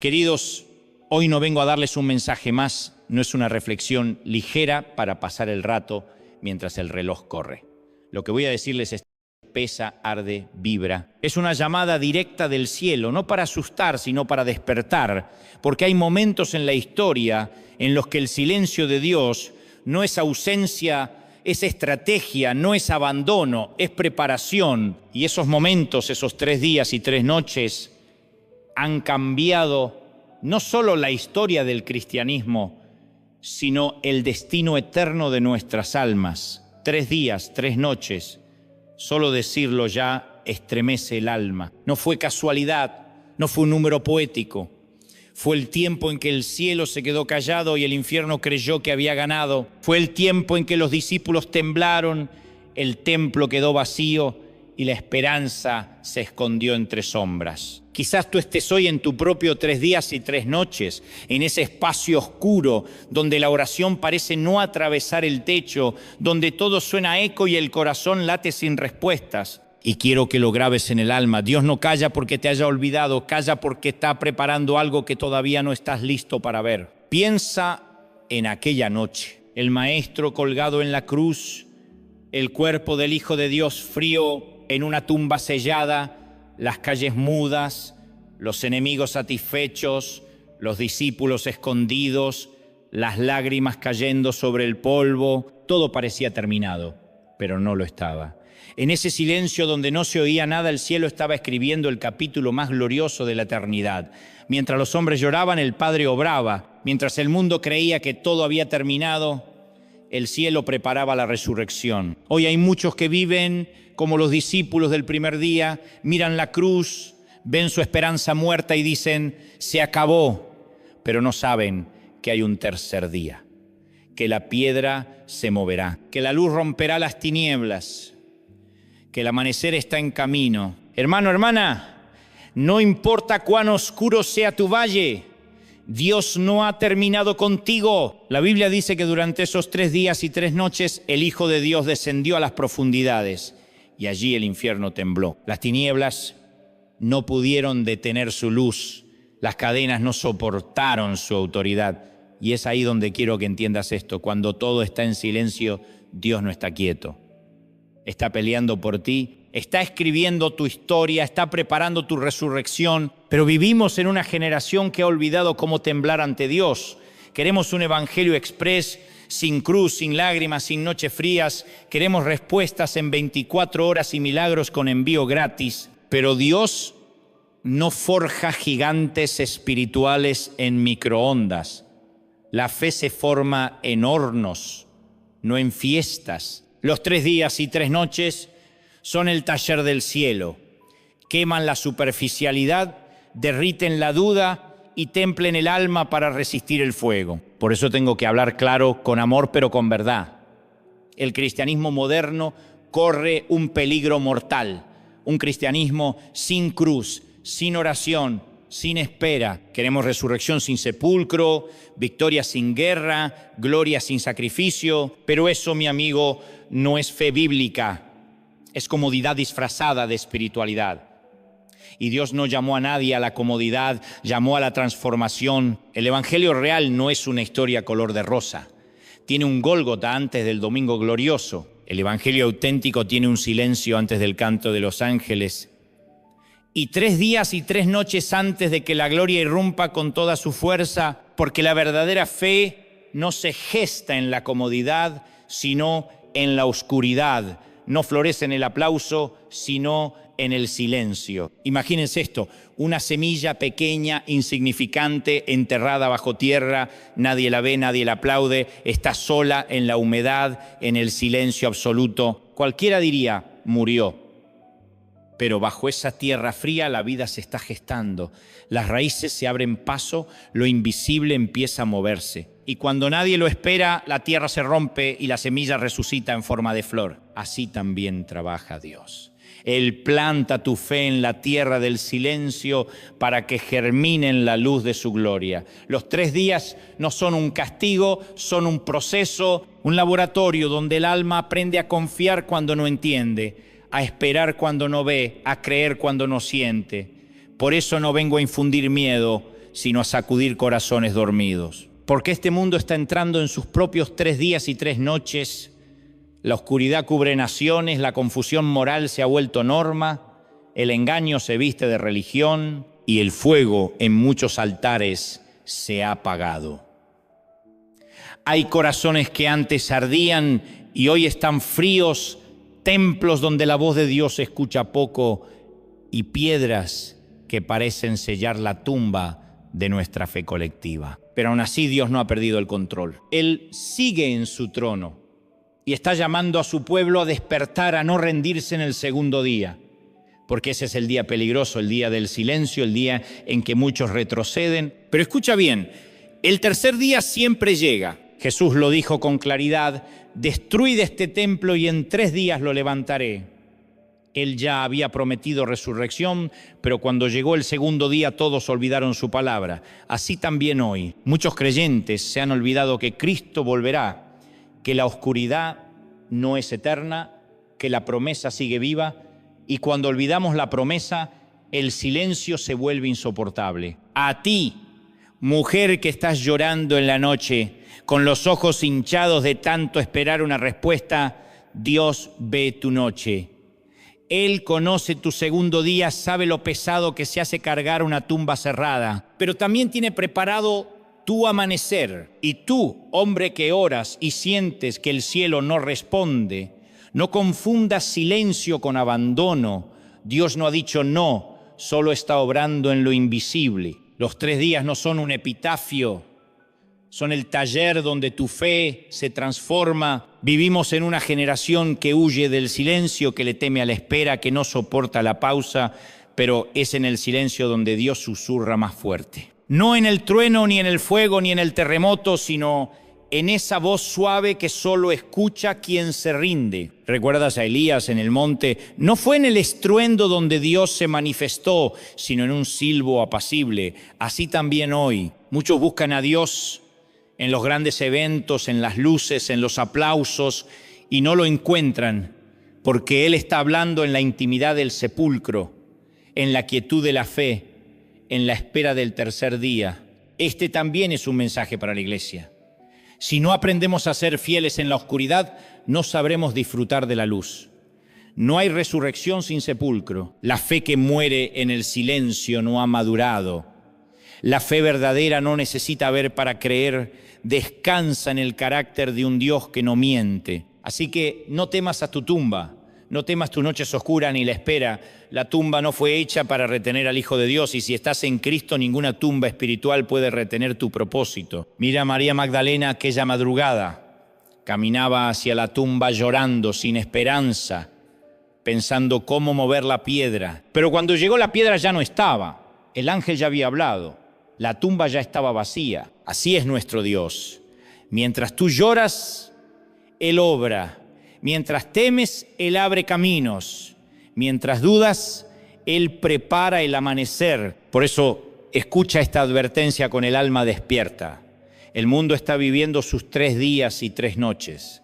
Queridos, hoy no vengo a darles un mensaje más, no es una reflexión ligera para pasar el rato mientras el reloj corre. Lo que voy a decirles es: pesa, arde, vibra. Es una llamada directa del cielo, no para asustar, sino para despertar, porque hay momentos en la historia en los que el silencio de Dios no es ausencia, es estrategia, no es abandono, es preparación. Y esos momentos, esos 3 días y 3 noches, han cambiado no solo la historia del cristianismo, sino el destino eterno de nuestras almas. 3 días, 3 noches, solo decirlo ya estremece el alma. No fue casualidad, no fue un número poético. Fue el tiempo en que el cielo se quedó callado y el infierno creyó que había ganado. Fue el tiempo en que los discípulos temblaron, el templo quedó vacío y la esperanza se escondió entre sombras. Quizás tú estés hoy en tu propio 3 días y 3 noches, en ese espacio oscuro donde la oración parece no atravesar el techo, donde todo suena eco y el corazón late sin respuestas. Y quiero que lo grabes en el alma. Dios no calla porque te haya olvidado, calla porque está preparando algo que todavía no estás listo para ver. Piensa en aquella noche, el Maestro colgado en la cruz, el cuerpo del Hijo de Dios frío en una tumba sellada, las calles mudas, los enemigos satisfechos, los discípulos escondidos, las lágrimas cayendo sobre el polvo. Todo parecía terminado, pero no lo estaba. En ese silencio donde no se oía nada, el cielo estaba escribiendo el capítulo más glorioso de la eternidad. Mientras los hombres lloraban, el Padre obraba. Mientras el mundo creía que todo había terminado, el cielo preparaba la resurrección. Hoy hay muchos que viven como los discípulos del primer día, miran la cruz, ven su esperanza muerta y dicen: se acabó, pero no saben que hay un tercer día, que la piedra se moverá, que la luz romperá las tinieblas, que el amanecer está en camino. Hermano, hermana, no importa cuán oscuro sea tu valle, Dios no ha terminado contigo. La Biblia dice que durante esos 3 días y 3 noches el Hijo de Dios descendió a las profundidades y allí el infierno tembló. Las tinieblas no pudieron detener su luz, las cadenas no soportaron su autoridad. Y es ahí donde quiero que entiendas esto: cuando todo está en silencio, Dios no está quieto. Está peleando por ti, está escribiendo tu historia, está preparando tu resurrección. Pero vivimos en una generación que ha olvidado cómo temblar ante Dios. Queremos un evangelio express, sin cruz, sin lágrimas, sin noches frías. Queremos respuestas en 24 horas y milagros con envío gratis. Pero Dios no forja gigantes espirituales en microondas. La fe se forma en hornos, no en fiestas. Los 3 días y 3 noches son el taller del cielo. Queman la superficialidad, derriten la duda y templen el alma para resistir el fuego. Por eso tengo que hablar claro, con amor, pero con verdad. El cristianismo moderno corre un peligro mortal. Un cristianismo sin cruz, sin oración, sin espera. Queremos resurrección sin sepulcro, victoria sin guerra, gloria sin sacrificio. Pero eso, mi amigo, no es fe bíblica. Es comodidad disfrazada de espiritualidad. Y Dios no llamó a nadie a la comodidad, llamó a la transformación. El evangelio real no es una historia color de rosa. Tiene un Gólgota antes del Domingo Glorioso. El evangelio auténtico tiene un silencio antes del canto de los ángeles. Y 3 días y 3 noches antes de que la gloria irrumpa con toda su fuerza, porque la verdadera fe no se gesta en la comodidad, sino en la oscuridad. No florece en el aplauso, sino en el silencio. Imagínense esto: una semilla pequeña, insignificante, enterrada bajo tierra, nadie la ve, nadie la aplaude, está sola en la humedad, en el silencio absoluto. Cualquiera diría: murió. Pero bajo esa tierra fría la vida se está gestando. Las raíces se abren paso, lo invisible empieza a moverse. Y cuando nadie lo espera, la tierra se rompe y la semilla resucita en forma de flor. Así también trabaja Dios. Él planta tu fe en la tierra del silencio para que germine en la luz de su gloria. Los 3 días no son un castigo, son un proceso, un laboratorio donde el alma aprende a confiar cuando no entiende, a esperar cuando no ve, a creer cuando no siente. Por eso no vengo a infundir miedo, sino a sacudir corazones dormidos. Porque este mundo está entrando en sus propios 3 días y 3 noches. La oscuridad cubre naciones, la confusión moral se ha vuelto norma, el engaño se viste de religión y el fuego en muchos altares se ha apagado. Hay corazones que antes ardían y hoy están fríos, templos donde la voz de Dios se escucha poco y piedras que parecen sellar la tumba de nuestra fe colectiva. Pero aún así Dios no ha perdido el control. Él sigue en su trono y está llamando a su pueblo a despertar, a no rendirse en el segundo día, porque ese es el día peligroso, el día del silencio, el día en que muchos retroceden. Pero escucha bien, el tercer día siempre llega. Jesús lo dijo con claridad: destruid este templo y en 3 días lo levantaré. Él ya había prometido resurrección, pero cuando llegó el segundo día todos olvidaron su palabra. Así también hoy. Muchos creyentes se han olvidado que Cristo volverá, que la oscuridad no es eterna, que la promesa sigue viva, y cuando olvidamos la promesa, el silencio se vuelve insoportable. A ti, mujer que estás llorando en la noche, con los ojos hinchados de tanto esperar una respuesta, Dios ve tu noche. Él conoce tu segundo día, sabe lo pesado que se hace cargar una tumba cerrada, pero también tiene preparado tu amanecer. Y tú, hombre que oras y sientes que el cielo no responde, no confundas silencio con abandono. Dios no ha dicho no, solo está obrando en lo invisible. Los 3 días no son un epitafio, son el taller donde tu fe se transforma. Vivimos en una generación que huye del silencio, que le teme a la espera, que no soporta la pausa, pero es en el silencio donde Dios susurra más fuerte. No en el trueno, ni en el fuego, ni en el terremoto, sino en esa voz suave que solo escucha quien se rinde. ¿Recuerdas a Elías en el monte? No fue en el estruendo donde Dios se manifestó, sino en un silbo apacible. Así también hoy. Muchos buscan a Dios en los grandes eventos, en las luces, en los aplausos, y no lo encuentran, porque Él está hablando en la intimidad del sepulcro, en la quietud de la fe, en la espera del tercer día. Este también es un mensaje para la iglesia. Si no aprendemos a ser fieles en la oscuridad, no sabremos disfrutar de la luz. No hay resurrección sin sepulcro. La fe que muere en el silencio no ha madurado. La fe verdadera no necesita ver para creer, descansa en el carácter de un Dios que no miente. Así que no temas a tu tumba, no temas tus noches oscuras ni la espera. La tumba no fue hecha para retener al Hijo de Dios, y si estás en Cristo, ninguna tumba espiritual puede retener tu propósito. Mira a María Magdalena aquella madrugada. Caminaba hacia la tumba llorando, sin esperanza, pensando cómo mover la piedra. Pero cuando llegó la piedra ya no estaba. El ángel ya había hablado. La tumba ya estaba vacía. Así es nuestro Dios. Mientras tú lloras, Él obra. Mientras temes, Él abre caminos. Mientras dudas, Él prepara el amanecer. Por eso, escucha esta advertencia con el alma despierta. El mundo está viviendo sus 3 días y 3 noches.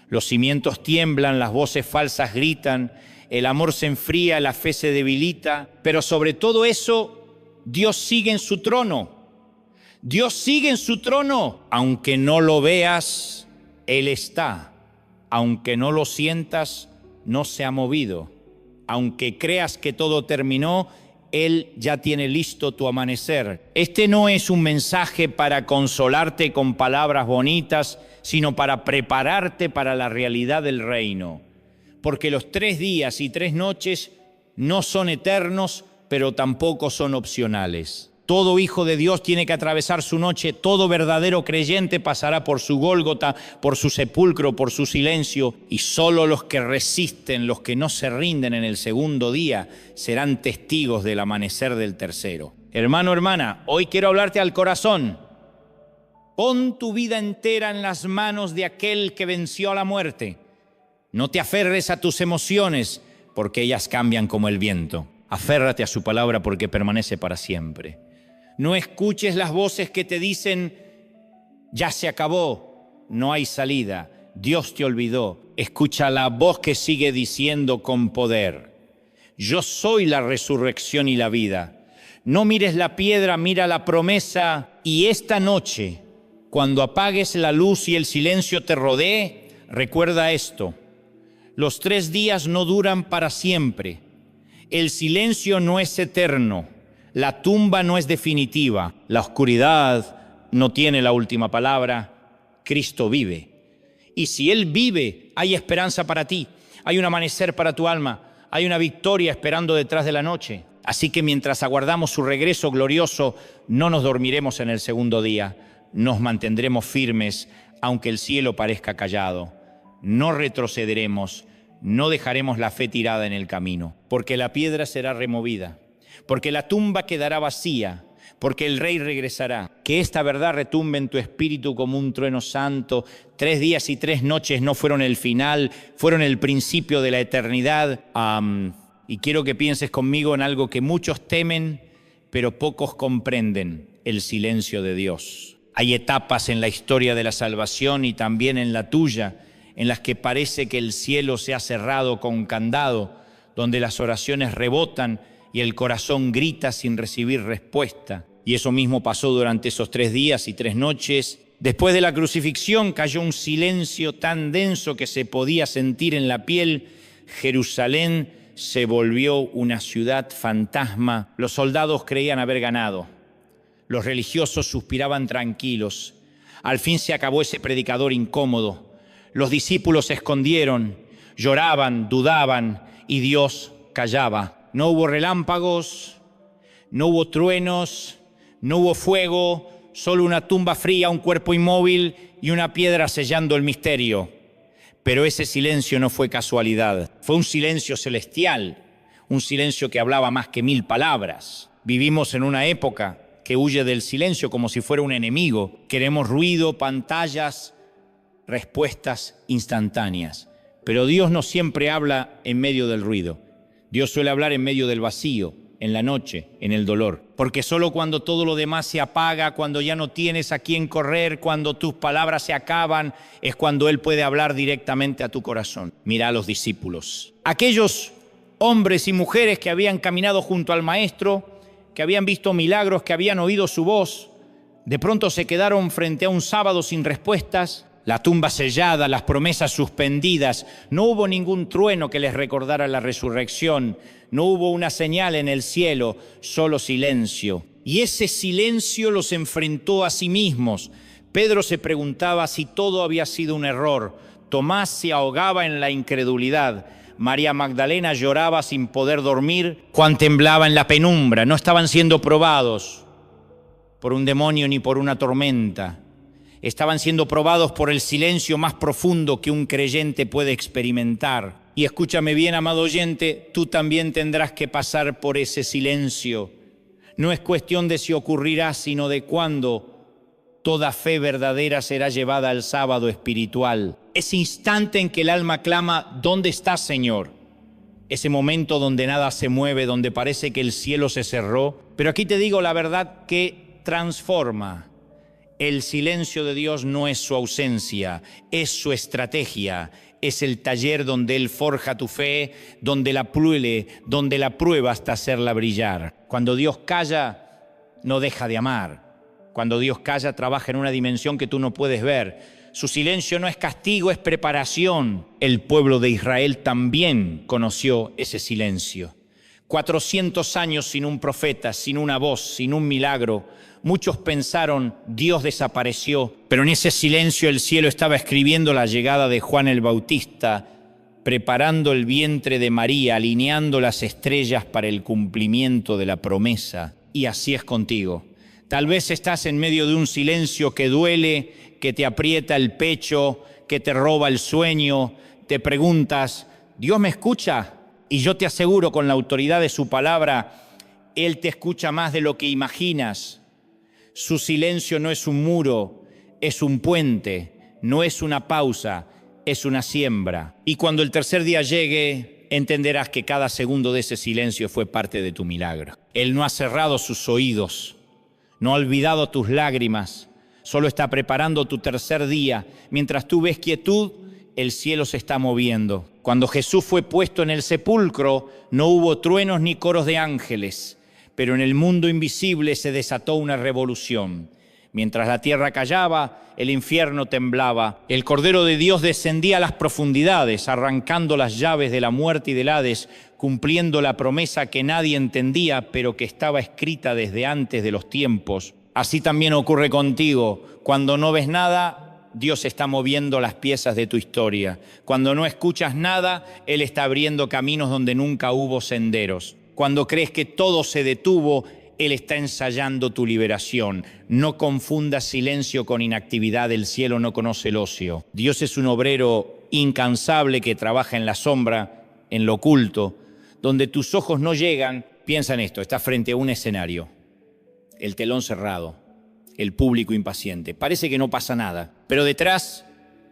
Los cimientos tiemblan, las voces falsas gritan, el amor se enfría, la fe se debilita. Pero sobre todo eso, Dios sigue en su trono. Dios sigue en su trono. Aunque no lo veas, Él está. Aunque no lo sientas, no se ha movido. Aunque creas que todo terminó, Él ya tiene listo tu amanecer. Este no es un mensaje para consolarte con palabras bonitas, sino para prepararte para la realidad del reino. Porque los 3 días y 3 noches no son eternos, pero tampoco son opcionales. Todo hijo de Dios tiene que atravesar su noche. Todo verdadero creyente pasará por su Gólgota, por su sepulcro, por su silencio. Y solo los que resisten, los que no se rinden en el segundo día, serán testigos del amanecer del tercero. Hermano, hermana, hoy quiero hablarte al corazón. Pon tu vida entera en las manos de aquel que venció a la muerte. No te aferres a tus emociones, porque ellas cambian como el viento. Aférrate a su palabra porque permanece para siempre. No escuches las voces que te dicen, ya se acabó, no hay salida, Dios te olvidó. Escucha la voz que sigue diciendo con poder, yo soy la resurrección y la vida. No mires la piedra, mira la promesa. Y esta noche, cuando apagues la luz y el silencio te rodee, recuerda esto: los 3 días no duran para siempre. El silencio no es eterno. La tumba no es definitiva. La oscuridad no tiene la última palabra. Cristo vive. Y si Él vive, hay esperanza para ti. Hay un amanecer para tu alma. Hay una victoria esperando detrás de la noche. Así que mientras aguardamos su regreso glorioso, no nos dormiremos en el segundo día. Nos mantendremos firmes, aunque el cielo parezca callado. No retrocederemos, no dejaremos la fe tirada en el camino, porque la piedra será removida, porque la tumba quedará vacía, porque el Rey regresará. Que esta verdad retumbe en tu espíritu como un trueno santo. 3 días y 3 noches no fueron el final, fueron el principio de la eternidad. Y quiero que pienses conmigo en algo que muchos temen, pero pocos comprenden: el silencio de Dios. Hay etapas en la historia de la salvación y también en la tuya, en las que parece que el cielo se ha cerrado con candado, donde las oraciones rebotan y el corazón grita sin recibir respuesta. Y eso mismo pasó durante esos 3 días y 3 noches. Después de la crucifixión cayó un silencio tan denso que se podía sentir en la piel. Jerusalén se volvió una ciudad fantasma. Los soldados creían haber ganado. Los religiosos suspiraban tranquilos. Al fin se acabó ese predicador incómodo. Los discípulos se escondieron, lloraban, dudaban, y Dios callaba. No hubo relámpagos, no hubo truenos, no hubo fuego, solo una tumba fría, un cuerpo inmóvil y una piedra sellando el misterio. Pero ese silencio no fue casualidad, fue un silencio celestial, un silencio que hablaba más que 1000 palabras. Vivimos en una época que huye del silencio como si fuera un enemigo. Queremos ruido, pantallas, respuestas instantáneas. Pero Dios no siempre habla en medio del ruido. Dios suele hablar en medio del vacío, en la noche, en el dolor. Porque solo cuando todo lo demás se apaga, cuando ya no tienes a quién correr, cuando tus palabras se acaban, es cuando Él puede hablar directamente a tu corazón. Mira a los discípulos. Aquellos hombres y mujeres que habían caminado junto al Maestro, que habían visto milagros, que habían oído su voz, de pronto se quedaron frente a un sábado sin respuestas. La tumba sellada, las promesas suspendidas. No hubo ningún trueno que les recordara la resurrección. No hubo una señal en el cielo, solo silencio. Y ese silencio los enfrentó a sí mismos. Pedro se preguntaba si todo había sido un error. Tomás se ahogaba en la incredulidad. María Magdalena lloraba sin poder dormir. Juan temblaba en la penumbra. No estaban siendo probados por un demonio ni por una tormenta. Estaban siendo probados por el silencio más profundo que un creyente puede experimentar. Y escúchame bien, amado oyente, tú también tendrás que pasar por ese silencio. No es cuestión de si ocurrirá, sino de cuándo. Toda fe verdadera será llevada al sábado espiritual. Ese instante en que el alma clama: ¿dónde estás, Señor? Ese momento donde nada se mueve, donde parece que el cielo se cerró. Pero aquí te digo la verdad que transforma. El silencio de Dios no es su ausencia, es su estrategia, es el taller donde Él forja tu fe, donde la puele, donde la prueba hasta hacerla brillar. Cuando Dios calla, no deja de amar. Cuando Dios calla, trabaja en una dimensión que tú no puedes ver. Su silencio no es castigo, es preparación. El pueblo de Israel también conoció ese silencio. 400 años sin un profeta, sin una voz, sin un milagro. Muchos pensaron: Dios desapareció, pero en ese silencio el cielo estaba escribiendo la llegada de Juan el Bautista, preparando el vientre de María, alineando las estrellas para el cumplimiento de la promesa. Y así es contigo. Tal vez estás en medio de un silencio que duele, que te aprieta el pecho, que te roba el sueño. Te preguntas: ¿Dios me escucha? Y yo te aseguro, con la autoridad de su palabra, Él te escucha más de lo que imaginas. Su silencio no es un muro, es un puente, no es una pausa, es una siembra. Y cuando el tercer día llegue, entenderás que cada segundo de ese silencio fue parte de tu milagro. Él no ha cerrado sus oídos, no ha olvidado tus lágrimas, solo está preparando tu tercer día. Mientras tú ves quietud, el cielo se está moviendo. Cuando Jesús fue puesto en el sepulcro, no hubo truenos ni coros de ángeles, Pero en el mundo invisible se desató una revolución. Mientras la tierra callaba, el infierno temblaba. El Cordero de Dios descendía a las profundidades, arrancando las llaves de la muerte y del Hades, cumpliendo la promesa que nadie entendía, pero que estaba escrita desde antes de los tiempos. Así también ocurre contigo. Cuando no ves nada, Dios está moviendo las piezas de tu historia. Cuando no escuchas nada, Él está abriendo caminos donde nunca hubo senderos. Cuando crees que todo se detuvo, Él está ensayando tu liberación. No confundas silencio con inactividad. El cielo no conoce el ocio. Dios es un obrero incansable que trabaja en la sombra, en lo oculto, donde tus ojos no llegan. Piensa en esto, estás frente a un escenario, el telón cerrado, el público impaciente. Parece que no pasa nada, pero detrás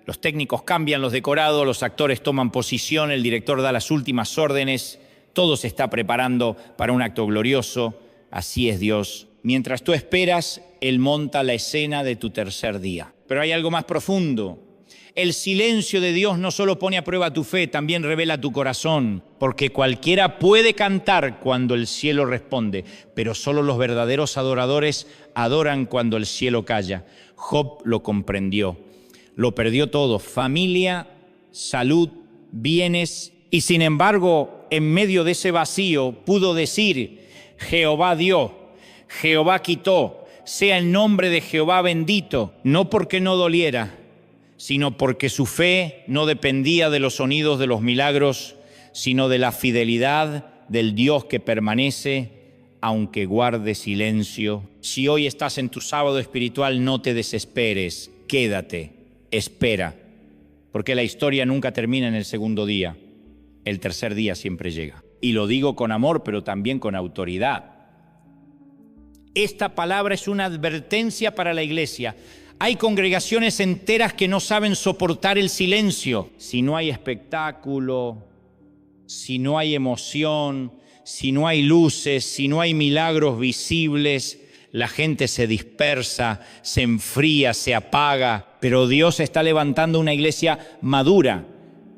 los técnicos cambian los decorados, los actores toman posición, el director da las últimas órdenes, todo se está preparando para un acto glorioso. Así es Dios. Mientras tú esperas, Él monta la escena de tu tercer día. Pero hay algo más profundo. El silencio de Dios no solo pone a prueba tu fe, también revela tu corazón, porque cualquiera puede cantar cuando el cielo responde, pero solo los verdaderos adoradores adoran cuando el cielo calla. Job lo comprendió, lo perdió todo, familia, salud, bienes, y sin embargo, en medio de ese vacío pudo decir: Jehová dio, Jehová quitó, sea el nombre de Jehová bendito, no porque no doliera, sino porque su fe no dependía de los sonidos de los milagros, sino de la fidelidad del Dios que permanece, aunque guarde silencio. Si hoy estás en tu sábado espiritual, no te desesperes, quédate, espera, porque la historia nunca termina en el segundo día, el tercer día siempre llega. Y lo digo con amor, pero también con autoridad. Esta palabra es una advertencia para la iglesia. Hay congregaciones enteras que no saben soportar el silencio. Si no hay espectáculo, si no hay emoción, si no hay luces, si no hay milagros visibles, la gente se dispersa, se enfría, se apaga. Pero Dios está levantando una iglesia madura,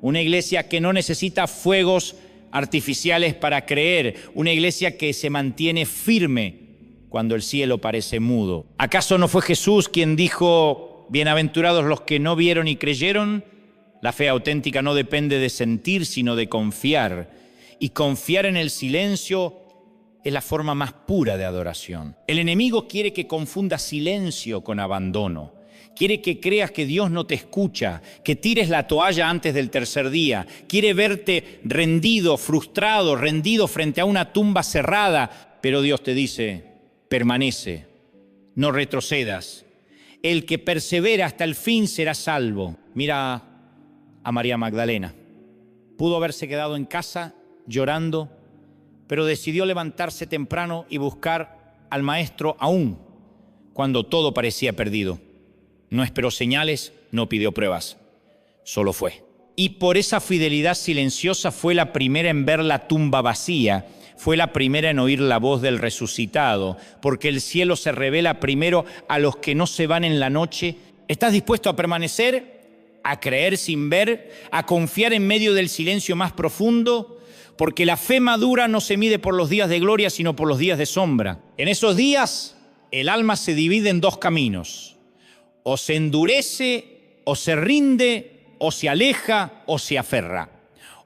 una iglesia que no necesita fuegos artificiales para creer, una iglesia que se mantiene firme cuando el cielo parece mudo. ¿Acaso no fue Jesús quien dijo: bienaventurados los que no vieron y creyeron? La fe auténtica no depende de sentir, sino de confiar. Y confiar en el silencio es la forma más pura de adoración. El enemigo quiere que confundas silencio con abandono. Quiere que creas que Dios no te escucha, que tires la toalla antes del tercer día. Quiere verte rendido, frustrado, rendido frente a una tumba cerrada. Pero Dios te dice: permanece, no retrocedas. El que persevera hasta el fin será salvo. Mira a María Magdalena. Pudo haberse quedado en casa llorando, pero decidió levantarse temprano y buscar al Maestro aún cuando todo parecía perdido. No esperó señales, no pidió pruebas, solo fue. Y por esa fidelidad silenciosa fue la primera en ver la tumba vacía, fue la primera en oír la voz del resucitado, porque el cielo se revela primero a los que no se van en la noche. ¿Estás dispuesto a permanecer, a creer sin ver, a confiar en medio del silencio más profundo? Porque la fe madura no se mide por los días de gloria, sino por los días de sombra. En esos días, el alma se divide en dos caminos. O se endurece, o se rinde, o se aleja, o se aferra.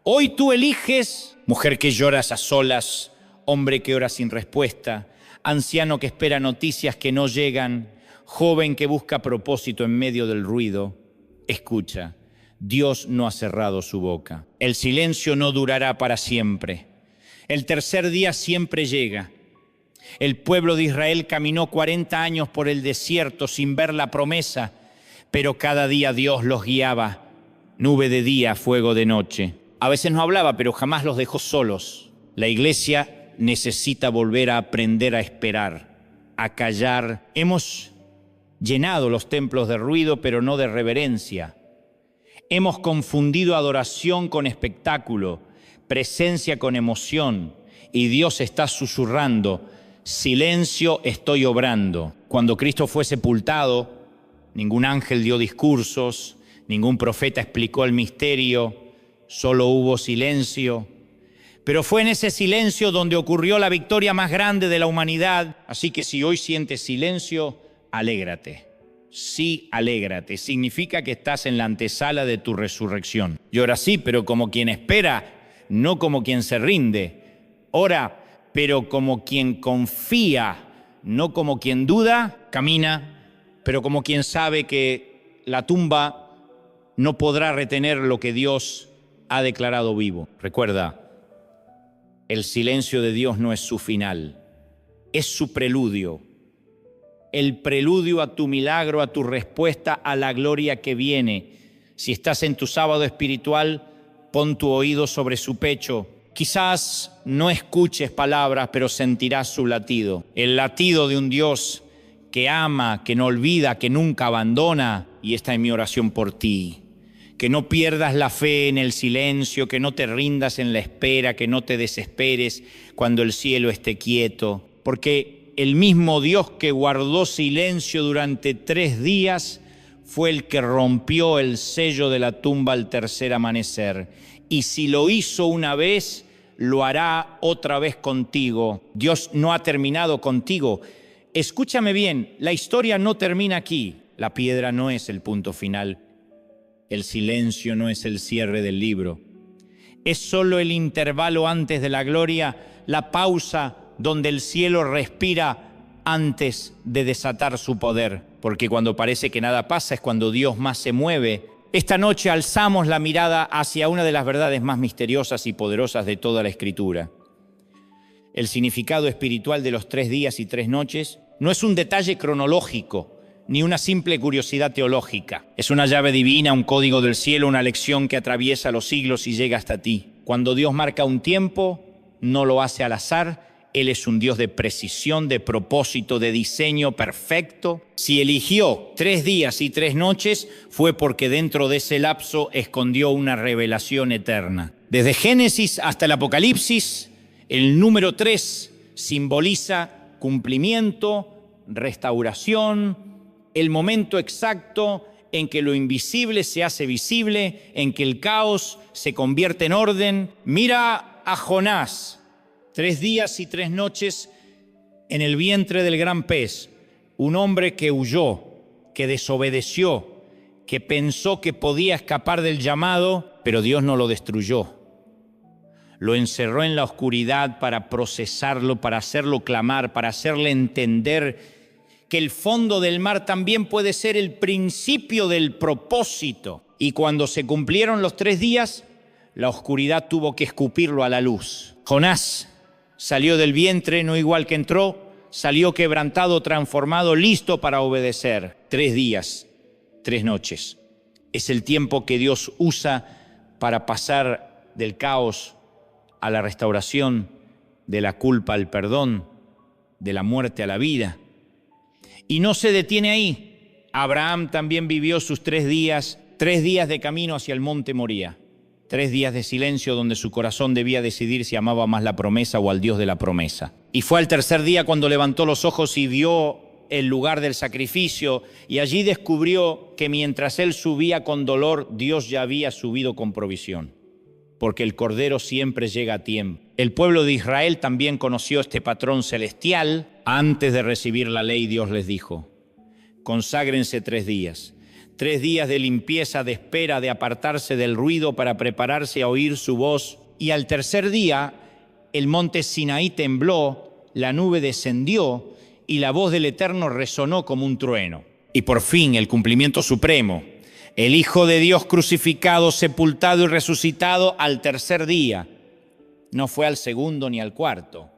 Hoy tú eliges, mujer que lloras a solas, hombre que ora sin respuesta, anciano que espera noticias que no llegan, joven que busca propósito en medio del ruido. Escucha, Dios no ha cerrado su boca. El silencio no durará para siempre. El tercer día siempre llega. El pueblo de Israel caminó 40 años por el desierto sin ver la promesa, pero cada día Dios los guiaba. Nube de día, fuego de noche. A veces no hablaba, pero jamás los dejó solos. La iglesia necesita volver a aprender a esperar, a callar. Hemos llenado los templos de ruido, pero no de reverencia. Hemos confundido adoración con espectáculo, presencia con emoción, y Dios está susurrando: silencio, estoy obrando. Cuando Cristo fue sepultado, ningún ángel dio discursos, ningún profeta explicó el misterio, solo hubo silencio. Pero fue en ese silencio donde ocurrió la victoria más grande de la humanidad. Así que si hoy sientes silencio, alégrate. Sí, alégrate. Significa que estás en la antesala de tu resurrección. Llora sí, pero como quien espera, no como quien se rinde. Ora, pero como quien confía, no como quien duda. Camina, pero como quien sabe que la tumba no podrá retener lo que Dios ha declarado vivo. Recuerda, el silencio de Dios no es su final, es su preludio. El preludio a tu milagro, a tu respuesta a la gloria que viene. Si estás en tu sábado espiritual, pon tu oído sobre su pecho. Quizás no escuches palabras, pero sentirás su latido. El latido de un Dios que ama, que no olvida, que nunca abandona. Y esta es mi oración por ti. Que no pierdas la fe en el silencio, que no te rindas en la espera, que no te desesperes cuando el cielo esté quieto. Porque el mismo Dios que guardó silencio durante 3 días fue el que rompió el sello de la tumba al tercer amanecer. Y si lo hizo una vez, lo hará otra vez contigo. Dios no ha terminado contigo. Escúchame bien, la historia no termina aquí. La piedra no es el punto final. El silencio no es el cierre del libro. Es solo el intervalo antes de la gloria, la pausa donde el cielo respira antes de desatar su poder. Porque cuando parece que nada pasa es cuando Dios más se mueve. Esta noche alzamos la mirada hacia una de las verdades más misteriosas y poderosas de toda la Escritura. El significado espiritual de los 3 días y 3 noches no es un detalle cronológico, ni una simple curiosidad teológica. Es una llave divina, un código del cielo, una lección que atraviesa los siglos y llega hasta ti. Cuando Dios marca un tiempo, no lo hace al azar. Él es un Dios de precisión, de propósito, de diseño perfecto. Si eligió 3 días y 3 noches, fue porque dentro de ese lapso escondió una revelación eterna. Desde Génesis hasta el Apocalipsis, el número 3 simboliza cumplimiento, restauración, el momento exacto en que lo invisible se hace visible, en que el caos se convierte en orden. Mira a Jonás, 3 días y 3 noches en el vientre del gran pez, un hombre que huyó, que desobedeció, que pensó que podía escapar del llamado, pero Dios no lo destruyó. Lo encerró en la oscuridad para procesarlo, para hacerlo clamar, para hacerle entender que el fondo del mar también puede ser el principio del propósito. Y cuando se cumplieron los 3 días, la oscuridad tuvo que escupirlo a la luz. Jonás salió del vientre, no igual que entró, salió quebrantado, transformado, listo para obedecer. 3 días, 3 noches. Es el tiempo que Dios usa para pasar del caos a la restauración, de la culpa al perdón, de la muerte a la vida. Y no se detiene ahí. Abraham también vivió sus 3 días, 3 días de camino hacia el monte Moría. 3 días de silencio donde su corazón debía decidir si amaba más la promesa o al Dios de la promesa. Y fue al tercer día cuando levantó los ojos y vio el lugar del sacrificio, y allí descubrió que mientras él subía con dolor, Dios ya había subido con provisión. Porque el Cordero siempre llega a tiempo. El pueblo de Israel también conoció este patrón celestial. Antes de recibir la ley, Dios les dijo: conságrense 3 días. 3 días de limpieza, de espera, de apartarse del ruido para prepararse a oír su voz. Y al tercer día, el monte Sinaí tembló, la nube descendió y la voz del Eterno resonó como un trueno. Y por fin el cumplimiento supremo. El Hijo de Dios crucificado, sepultado y resucitado al tercer día. No fue al segundo ni al cuarto,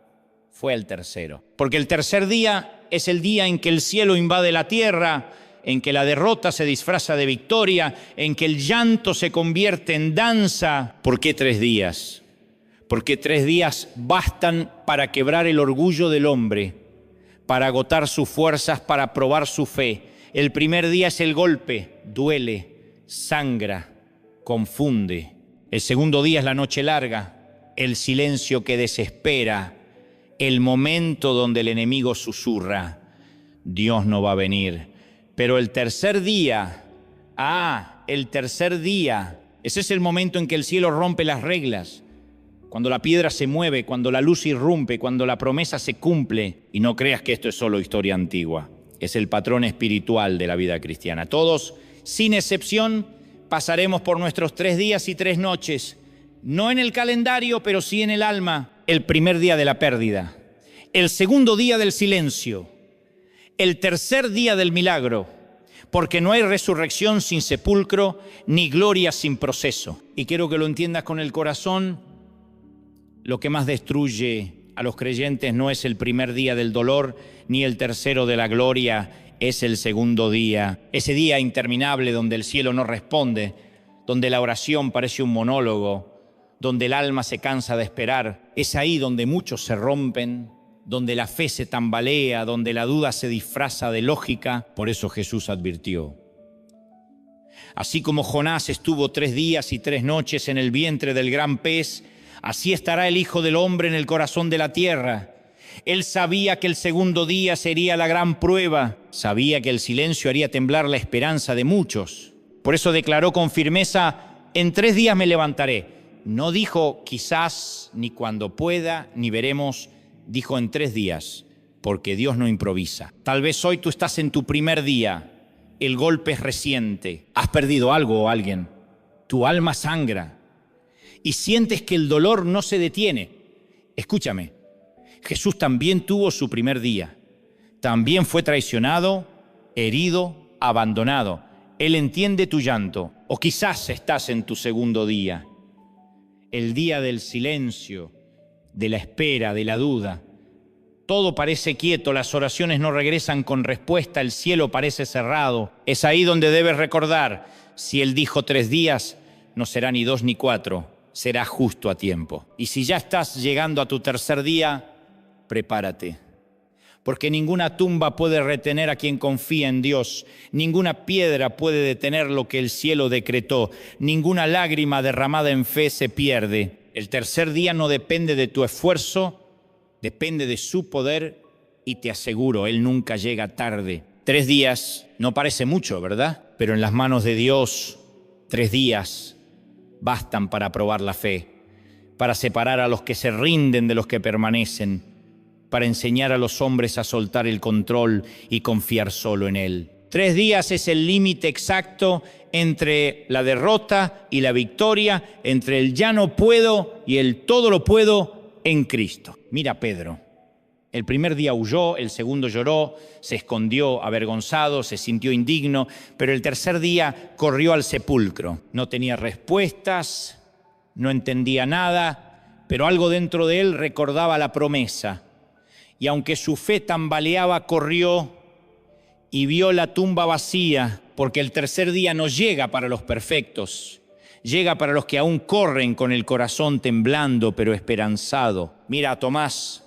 fue al tercero. Porque el tercer día es el día en que el cielo invade la tierra, en que la derrota se disfraza de victoria, en que el llanto se convierte en danza. ¿Por qué 3 días? Porque 3 días bastan para quebrar el orgullo del hombre, para agotar sus fuerzas, para probar su fe. El primer día es el golpe, duele, sangra, confunde. El segundo día es la noche larga, el silencio que desespera, el momento donde el enemigo susurra: Dios no va a venir. Pero el tercer día, el tercer día, ese es el momento en que el cielo rompe las reglas, cuando la piedra se mueve, cuando la luz irrumpe, cuando la promesa se cumple. Y no creas que esto es solo historia antigua, es el patrón espiritual de la vida cristiana. Todos, sin excepción, pasaremos por nuestros 3 días y 3 noches, no en el calendario, pero sí en el alma. El primer día de la pérdida, el segundo día del silencio, el tercer día del milagro, porque no hay resurrección sin sepulcro, ni gloria sin proceso. Y quiero que lo entiendas con el corazón. Lo que más destruye a los creyentes no es el primer día del dolor, ni el tercero de la gloria, es el segundo día. Ese día interminable donde el cielo no responde, donde la oración parece un monólogo, donde el alma se cansa de esperar. Es ahí donde muchos se rompen, donde la fe se tambalea, donde la duda se disfraza de lógica. Por eso Jesús advirtió: así como Jonás estuvo 3 días y 3 noches en el vientre del gran pez, así estará el Hijo del Hombre en el corazón de la tierra. Él sabía que el segundo día sería la gran prueba, sabía que el silencio haría temblar la esperanza de muchos. Por eso declaró con firmeza: en 3 días me levantaré. No dijo quizás, ni cuando pueda, ni veremos. Dijo en 3 días, porque Dios no improvisa. Tal vez hoy tú estás en tu primer día, el golpe es reciente, has perdido algo o alguien, tu alma sangra y sientes que el dolor no se detiene. Escúchame, Jesús también tuvo su primer día, también fue traicionado, herido, abandonado. Él entiende tu llanto, o quizás estás en tu segundo día, el día del silencio, de la espera, de la duda. Todo parece quieto, las oraciones no regresan con respuesta, el cielo parece cerrado. Es ahí donde debes recordar: si Él dijo 3 días, no será ni 2 ni 4, será justo a tiempo. Y si ya estás llegando a tu tercer día, prepárate, porque ninguna tumba puede retener a quien confía en Dios, ninguna piedra puede detener lo que el cielo decretó, ninguna lágrima derramada en fe se pierde. El tercer día no depende de tu esfuerzo, depende de su poder, y te aseguro, Él nunca llega tarde. 3 días no parece mucho, ¿verdad? Pero en las manos de Dios, 3 días bastan para probar la fe, para separar a los que se rinden de los que permanecen, para enseñar a los hombres a soltar el control y confiar solo en Él. 3 días es el límite exacto entre la derrota y la victoria, entre el ya no puedo y el todo lo puedo en Cristo. Mira Pedro, el primer día huyó, el segundo lloró, se escondió avergonzado, se sintió indigno, pero el tercer día corrió al sepulcro. No tenía respuestas, no entendía nada, pero algo dentro de él recordaba la promesa. Y aunque su fe tambaleaba, corrió y vio la tumba vacía, porque el tercer día no llega para los perfectos, llega para los que aún corren con el corazón temblando pero esperanzado. Mira, Tomás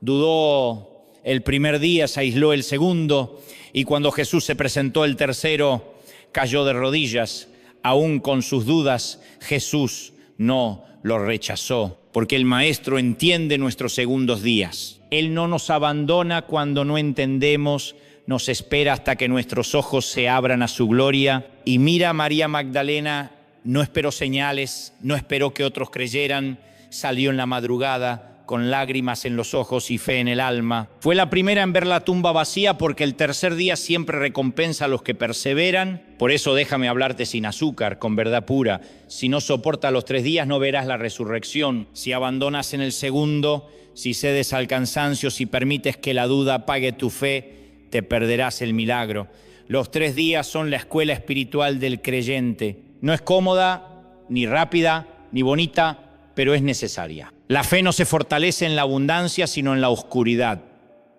dudó el primer día, se aisló el segundo, y cuando Jesús se presentó el tercero, cayó de rodillas. Aún con sus dudas, Jesús no lo rechazó, porque el Maestro entiende nuestros segundos días. Él no nos abandona cuando no entendemos, nos espera hasta que nuestros ojos se abran a su gloria. Y mira a María Magdalena, no esperó señales, no esperó que otros creyeran, salió en la madrugada con lágrimas en los ojos y fe en el alma. Fue la primera en ver la tumba vacía, porque el tercer día siempre recompensa a los que perseveran. Por eso déjame hablarte sin azúcar, con verdad pura. Si no soportas los 3 días, no verás la resurrección. Si abandonas en el segundo, si cedes al cansancio, si permites que la duda apague tu fe, te perderás el milagro. Los 3 días son la escuela espiritual del creyente. No es cómoda, ni rápida, ni bonita, pero es necesaria. La fe no se fortalece en la abundancia, sino en la oscuridad.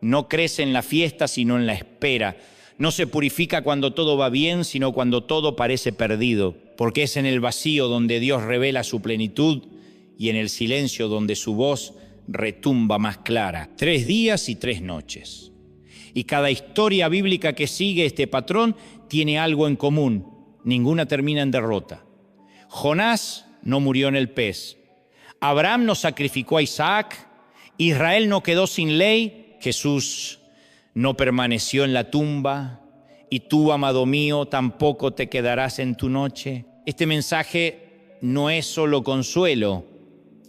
No crece en la fiesta, sino en la espera. No se purifica cuando todo va bien, sino cuando todo parece perdido. Porque es en el vacío donde Dios revela su plenitud y en el silencio donde su voz retumba más clara. 3 días y 3 noches. Y cada historia bíblica que sigue este patrón tiene algo en común. Ninguna termina en derrota. Jonás no murió en el pez. Abraham no sacrificó a Isaac, Israel no quedó sin ley, Jesús no permaneció en la tumba, y tú, amado mío, tampoco te quedarás en tu noche. Este mensaje no es solo consuelo,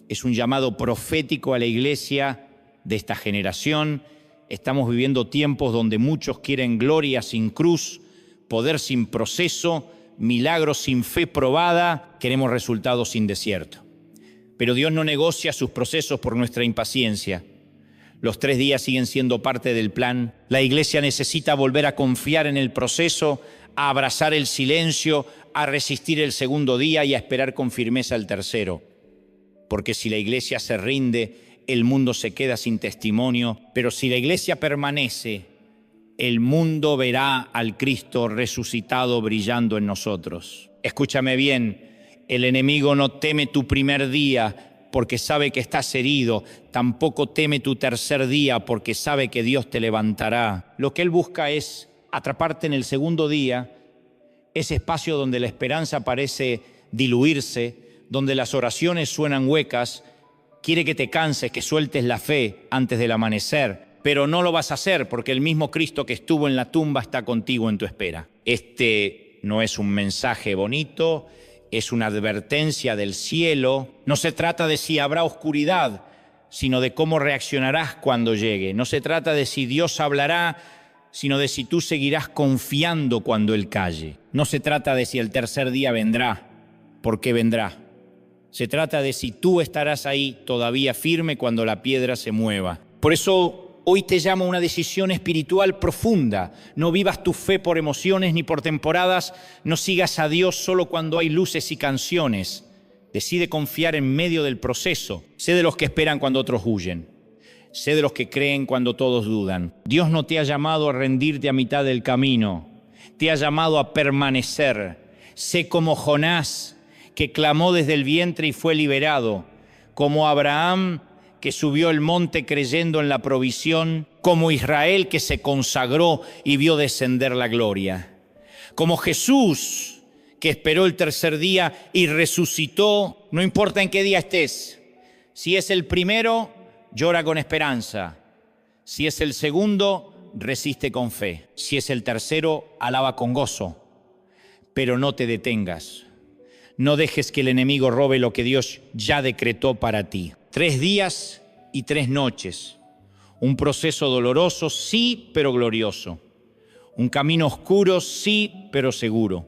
Es un llamado profético a la iglesia de esta generación. Estamos viviendo tiempos donde muchos quieren gloria sin cruz, poder sin proceso, milagros sin fe probada. Queremos resultados sin desierto. Pero Dios no negocia sus procesos por nuestra impaciencia. Los 3 días siguen siendo parte del plan. La iglesia necesita volver a confiar en el proceso, a abrazar el silencio, a resistir el segundo día y a esperar con firmeza el tercero. Porque si la iglesia se rinde, el mundo se queda sin testimonio. Pero si la iglesia permanece, el mundo verá al Cristo resucitado brillando en nosotros. Escúchame bien, el enemigo no teme tu primer día porque sabe que estás herido, tampoco teme tu tercer día porque sabe que Dios te levantará. Lo que él busca es atraparte en el segundo día, ese espacio donde la esperanza parece diluirse, donde las oraciones suenan huecas. Quiere que te canses, que sueltes la fe antes del amanecer, pero no lo vas a hacer porque el mismo Cristo que estuvo en la tumba está contigo en tu espera. Este no es un mensaje bonito, es una advertencia del cielo. No se trata de si habrá oscuridad, sino de cómo reaccionarás cuando llegue. No se trata de si Dios hablará, sino de si tú seguirás confiando cuando Él calle. No se trata de si el tercer día vendrá, porque vendrá. Se trata de si tú estarás ahí todavía firme cuando la piedra se mueva. Por eso hoy te llamo a una decisión espiritual profunda. No vivas tu fe por emociones ni por temporadas. No sigas a Dios solo cuando hay luces y canciones. Decide confiar en medio del proceso. Sé de los que esperan cuando otros huyen. Sé de los que creen cuando todos dudan. Dios no te ha llamado a rendirte a mitad del camino. Te ha llamado a permanecer. Sé como Jonás, que clamó desde el vientre y fue liberado. Como Abraham, que subió el monte creyendo en la provisión, como Israel que se consagró y vio descender la gloria, como Jesús que esperó el tercer día y resucitó. No importa en qué día estés, si es el primero, llora con esperanza, si es el segundo, resiste con fe, si es el tercero, alaba con gozo, pero no te detengas. No dejes que el enemigo robe lo que Dios ya decretó para ti. 3 días y 3 noches. Un proceso doloroso, sí, pero glorioso. Un camino oscuro, sí, pero seguro.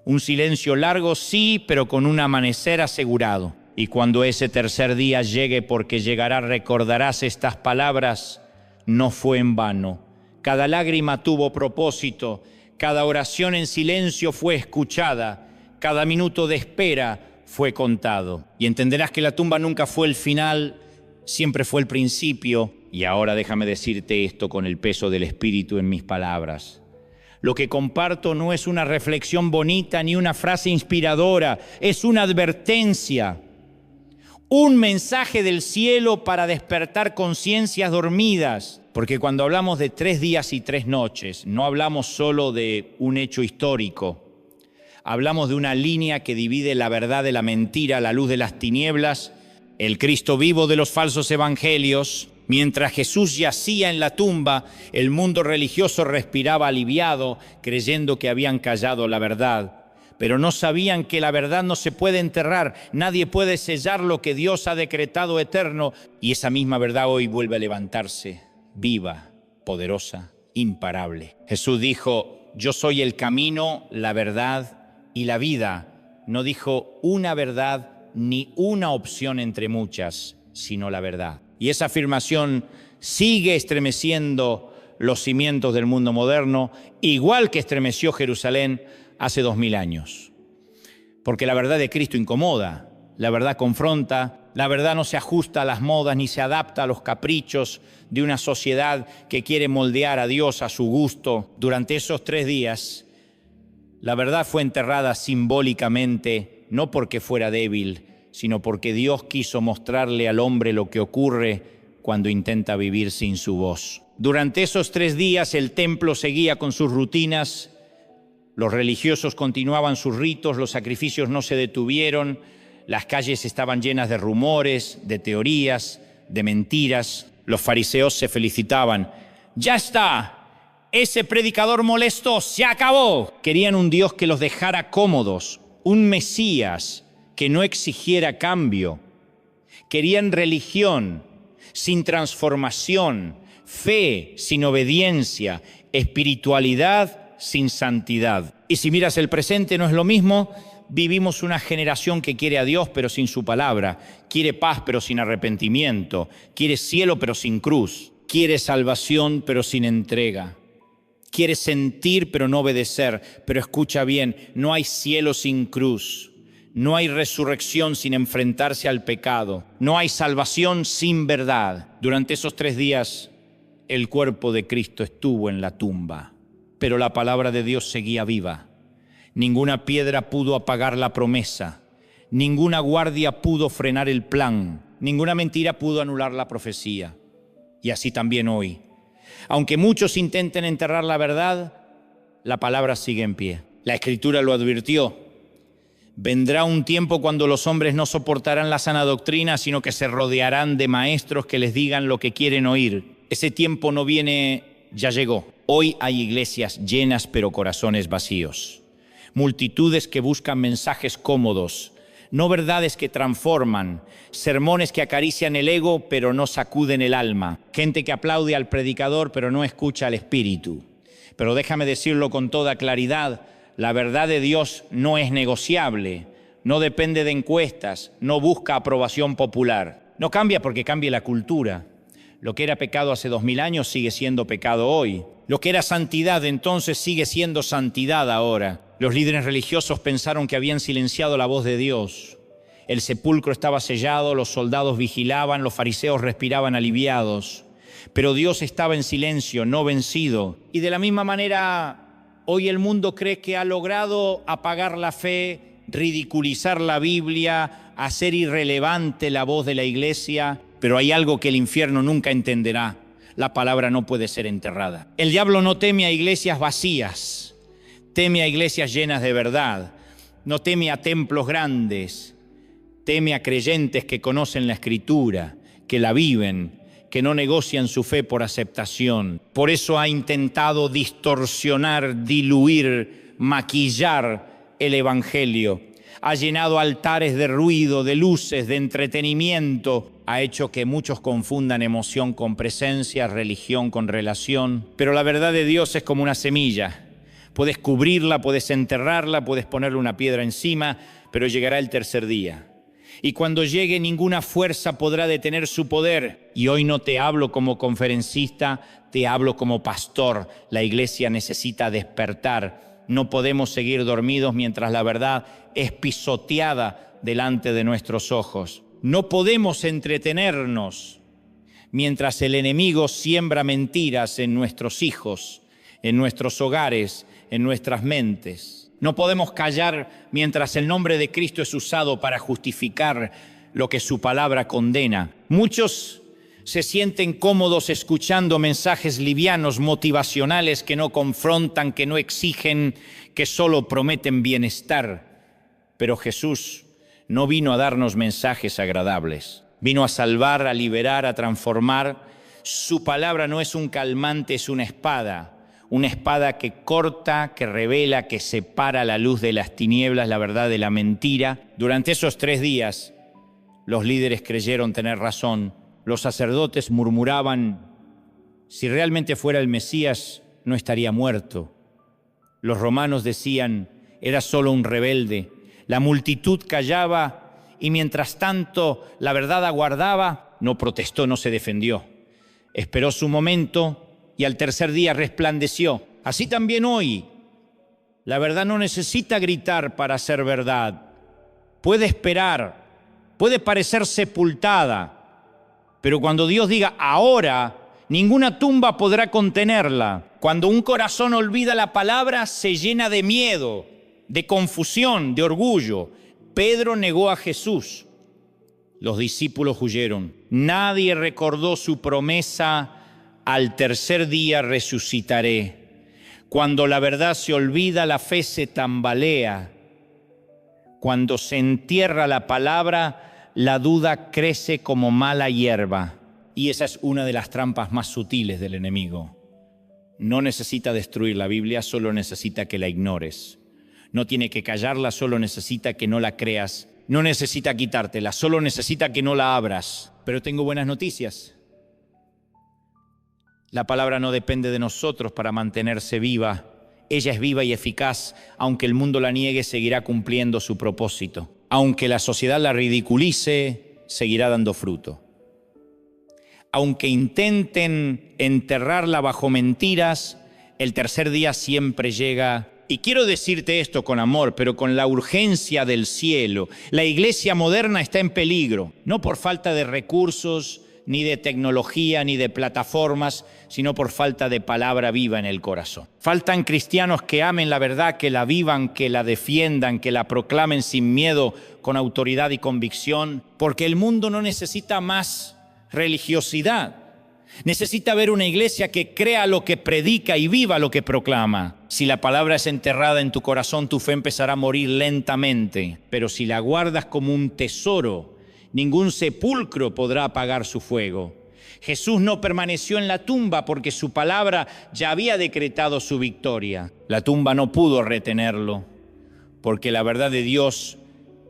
Un silencio largo, sí, pero con un amanecer asegurado. Y cuando ese tercer día llegue, porque llegará, recordarás estas palabras: no fue en vano. Cada lágrima tuvo propósito, cada oración en silencio fue escuchada. Cada minuto de espera fue contado. Y entenderás que la tumba nunca fue el final, siempre fue el principio. Y ahora déjame decirte esto con el peso del Espíritu en mis palabras. Lo que comparto no es una reflexión bonita ni una frase inspiradora, es una advertencia. Un mensaje del cielo para despertar conciencias dormidas. Porque cuando hablamos de 3 días y 3 noches, no hablamos solo de un hecho histórico. Hablamos de una línea que divide la verdad de la mentira, la luz de las tinieblas, el Cristo vivo de los falsos evangelios. Mientras Jesús yacía en la tumba, el mundo religioso respiraba aliviado, creyendo que habían callado la verdad. Pero no sabían que la verdad no se puede enterrar, nadie puede sellar lo que Dios ha decretado eterno. Y esa misma verdad hoy vuelve a levantarse, viva, poderosa, imparable. Jesús dijo: yo soy el camino, la verdad y la vida. No dijo una verdad ni una opción entre muchas, sino la verdad. Y esa afirmación sigue estremeciendo los cimientos del mundo moderno, igual que estremeció Jerusalén hace 2000 años. Porque la verdad de Cristo incomoda, la verdad confronta, la verdad no se ajusta a las modas ni se adapta a los caprichos de una sociedad que quiere moldear a Dios a su gusto. Durante esos 3 días, la verdad fue enterrada simbólicamente, no porque fuera débil, sino porque Dios quiso mostrarle al hombre lo que ocurre cuando intenta vivir sin su voz. Durante esos 3 días el templo seguía con sus rutinas, los religiosos continuaban sus ritos, los sacrificios no se detuvieron, las calles estaban llenas de rumores, de teorías, de mentiras. Los fariseos se felicitaban. ¡Ya está! Ese predicador molesto se acabó. Querían un Dios que los dejara cómodos, un Mesías que no exigiera cambio. Querían religión sin transformación, fe sin obediencia, espiritualidad sin santidad. Y si miras el presente, no es lo mismo. Vivimos una generación que quiere a Dios pero sin su palabra, quiere paz pero sin arrepentimiento, quiere cielo pero sin cruz, quiere salvación pero sin entrega, quiere sentir pero no obedecer. Pero escucha bien, no hay cielo sin cruz, no hay resurrección sin enfrentarse al pecado, no hay salvación sin verdad. Durante esos 3 días el cuerpo de Cristo estuvo en la tumba, pero la palabra de Dios seguía viva. Ninguna piedra pudo apagar la promesa, ninguna guardia pudo frenar el plan, ninguna mentira pudo anular la profecía. Y así también hoy. Aunque muchos intenten enterrar la verdad, la palabra sigue en pie. La Escritura lo advirtió. Vendrá un tiempo cuando los hombres no soportarán la sana doctrina, sino que se rodearán de maestros que les digan lo que quieren oír. Ese tiempo no viene, ya llegó. Hoy hay iglesias llenas pero corazones vacíos. Multitudes que buscan mensajes cómodos, no verdades que transforman, sermones que acarician el ego pero no sacuden el alma, gente que aplaude al predicador pero no escucha al espíritu. Pero déjame decirlo con toda claridad, la verdad de Dios no es negociable, no depende de encuestas, no busca aprobación popular. No cambia porque cambie la cultura. Lo que era pecado hace 2000 años sigue siendo pecado hoy. Lo que era santidad entonces sigue siendo santidad ahora. Los líderes religiosos pensaron que habían silenciado la voz de Dios. El sepulcro estaba sellado, los soldados vigilaban, los fariseos respiraban aliviados. Pero Dios estaba en silencio, no vencido. Y de la misma manera, hoy el mundo cree que ha logrado apagar la fe, ridiculizar la Biblia, hacer irrelevante la voz de la iglesia. Pero hay algo que el infierno nunca entenderá. La palabra no puede ser enterrada. El diablo no teme a iglesias vacías, teme a iglesias llenas de verdad. No teme a templos grandes, teme a creyentes que conocen la Escritura, que la viven, que no negocian su fe por aceptación. Por eso ha intentado distorsionar, diluir, maquillar el Evangelio. Ha llenado altares de ruido, de luces, de entretenimiento. Ha hecho que muchos confundan emoción con presencia, religión con relación. Pero la verdad de Dios es como una semilla. Puedes cubrirla, puedes enterrarla, puedes ponerle una piedra encima, pero llegará el tercer día. Y cuando llegue, ninguna fuerza podrá detener su poder. Y hoy no te hablo como conferencista, te hablo como pastor. La iglesia necesita despertar. No podemos seguir dormidos mientras la verdad es pisoteada delante de nuestros ojos. No podemos entretenernos mientras el enemigo siembra mentiras en nuestros hijos, en nuestros hogares, en nuestras mentes. No podemos callar mientras el nombre de Cristo es usado para justificar lo que su palabra condena. Muchos se sienten cómodos escuchando mensajes livianos, motivacionales, que no confrontan, que no exigen, que solo prometen bienestar. Pero Jesús no vino a darnos mensajes agradables. Vino a salvar, a liberar, a transformar. Su palabra no es un calmante, es una espada que corta, que revela, que separa la luz de las tinieblas, la verdad de la mentira. Durante esos 3 días, los líderes creyeron tener razón. Los sacerdotes murmuraban, si realmente fuera el Mesías, no estaría muerto. Los romanos decían, era solo un rebelde. La multitud callaba y mientras tanto la verdad aguardaba, no protestó, no se defendió. Esperó su momento y al tercer día resplandeció. Así también hoy, la verdad no necesita gritar para ser verdad. Puede esperar, puede parecer sepultada, pero cuando Dios diga ahora, ninguna tumba podrá contenerla. Cuando un corazón olvida la palabra, se llena de miedo, de confusión, de orgullo. Pedro negó a Jesús. Los discípulos huyeron. Nadie recordó su promesa, al tercer día resucitaré. Cuando la verdad se olvida, la fe se tambalea. Cuando se entierra la palabra, la duda crece como mala hierba. Y esa es una de las trampas más sutiles del enemigo. No necesita destruir la Biblia, solo necesita que la ignores. No tiene que callarla, solo necesita que no la creas no necesita quitártela, solo necesita que no la abras. Pero tengo buenas noticias. La palabra no depende de nosotros para mantenerse viva. Ella es viva y eficaz. Aunque el mundo la niegue, seguirá cumpliendo su propósito. Aunque la sociedad la ridiculice, seguirá dando fruto. Aunque intenten enterrarla bajo mentiras, el tercer día siempre llega. Y quiero decirte esto con amor, pero con la urgencia del cielo. La iglesia moderna está en peligro, no por falta de recursos, ni de tecnología, ni de plataformas, sino por falta de palabra viva en el corazón. Faltan cristianos que amen la verdad, que la vivan, que la defiendan, que la proclamen sin miedo, con autoridad y convicción, porque el mundo no necesita más religiosidad. Necesita ver una iglesia que crea lo que predica y viva lo que proclama. Si la palabra es enterrada en tu corazón, tu fe empezará a morir lentamente. Pero si la guardas como un tesoro, ningún sepulcro podrá apagar su fuego. Jesús no permaneció en la tumba porque su palabra ya había decretado su victoria. La tumba no pudo retenerlo, porque la verdad de Dios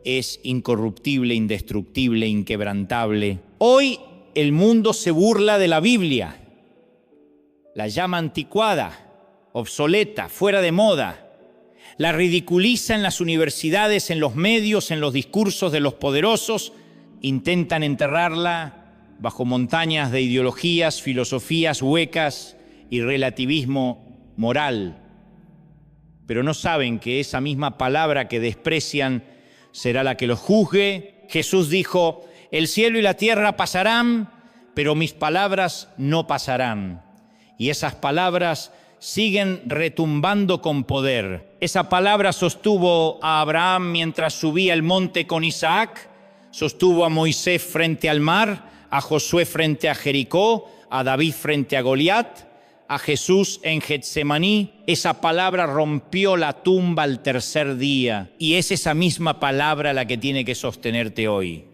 es incorruptible, indestructible, inquebrantable. Hoy el mundo se burla de la Biblia, la llama anticuada, obsoleta, fuera de moda. La ridiculiza en las universidades, en los medios, en los discursos de los poderosos. Intentan enterrarla bajo montañas de ideologías, filosofías huecas y relativismo moral. Pero no saben que esa misma palabra que desprecian será la que los juzgue. Jesús dijo: el cielo y la tierra pasarán, pero mis palabras no pasarán. Y esas palabras siguen retumbando con poder. Esa palabra sostuvo a Abraham mientras subía el monte con Isaac, sostuvo a Moisés frente al mar, a Josué frente a Jericó, a David frente a Goliat, a Jesús en Getsemaní. Esa palabra rompió la tumba al tercer día. Y es esa misma palabra la que tiene que sostenerte hoy.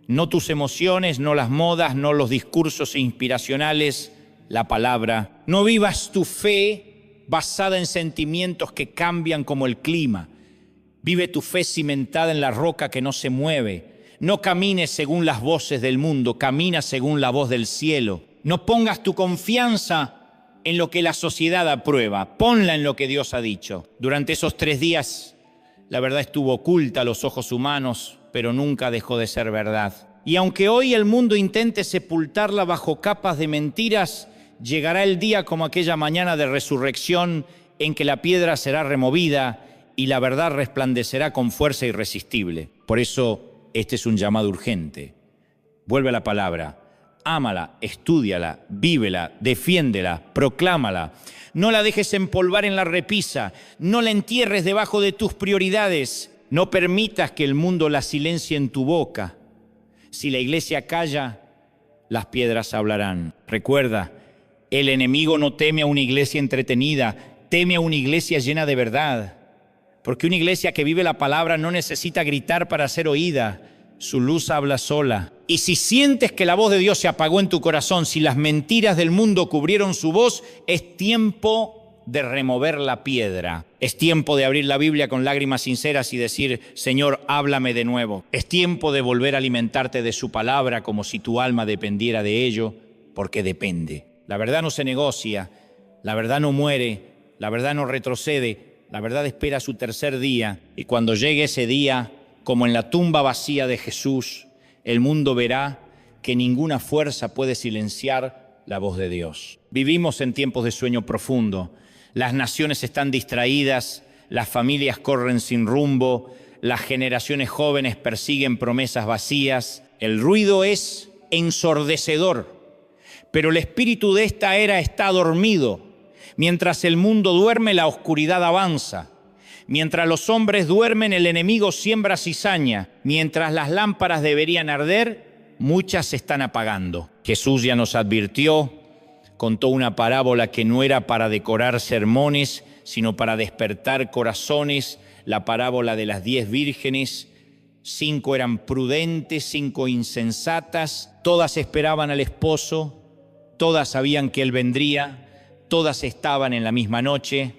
No tus emociones, no las modas, no los discursos inspiracionales, la palabra. No vivas tu fe basada en sentimientos que cambian como el clima. Vive tu fe cimentada en la roca que no se mueve. No camines según las voces del mundo, camina según la voz del cielo. No pongas tu confianza en lo que la sociedad aprueba, ponla en lo que Dios ha dicho. Durante esos 3 días, la verdad estuvo oculta a los ojos humanos, pero nunca dejó de ser verdad. Y aunque hoy el mundo intente sepultarla bajo capas de mentiras, llegará el día como aquella mañana de resurrección en que la piedra será removida y la verdad resplandecerá con fuerza irresistible. Por eso, este es un llamado urgente. Vuelve a la palabra, ámala, estúdiala, vívela, defiéndela, proclámala. No la dejes empolvar en la repisa, no la entierres debajo de tus prioridades. No permitas que el mundo la silencie en tu boca. Si la iglesia calla, las piedras hablarán. Recuerda, el enemigo no teme a una iglesia entretenida, teme a una iglesia llena de verdad. Porque una iglesia que vive la palabra no necesita gritar para ser oída. Su luz habla sola. Y si sientes que la voz de Dios se apagó en tu corazón, si las mentiras del mundo cubrieron su voz, es tiempo de remover la piedra. Es tiempo de abrir la Biblia con lágrimas sinceras y decir: Señor, háblame de nuevo. Es tiempo de volver a alimentarte de su palabra como si tu alma dependiera de ello, porque depende. La verdad no se negocia, la verdad no muere, la verdad no retrocede, la verdad espera su tercer día. Y cuando llegue ese día, como en la tumba vacía de Jesús, el mundo verá que ninguna fuerza puede silenciar la voz de Dios. Vivimos en tiempos de sueño profundo. Las naciones están distraídas, las familias corren sin rumbo, las generaciones jóvenes persiguen promesas vacías. El ruido es ensordecedor, pero el espíritu de esta era está dormido. Mientras el mundo duerme, la oscuridad avanza. Mientras los hombres duermen, el enemigo siembra cizaña. Mientras las lámparas deberían arder, muchas se están apagando. Jesús ya nos advirtió, contó una parábola que no era para decorar sermones, sino para despertar corazones, la parábola de las 10 vírgenes. 5 eran prudentes, 5 insensatas, todas esperaban al esposo, todas sabían que él vendría, todas estaban en la misma noche,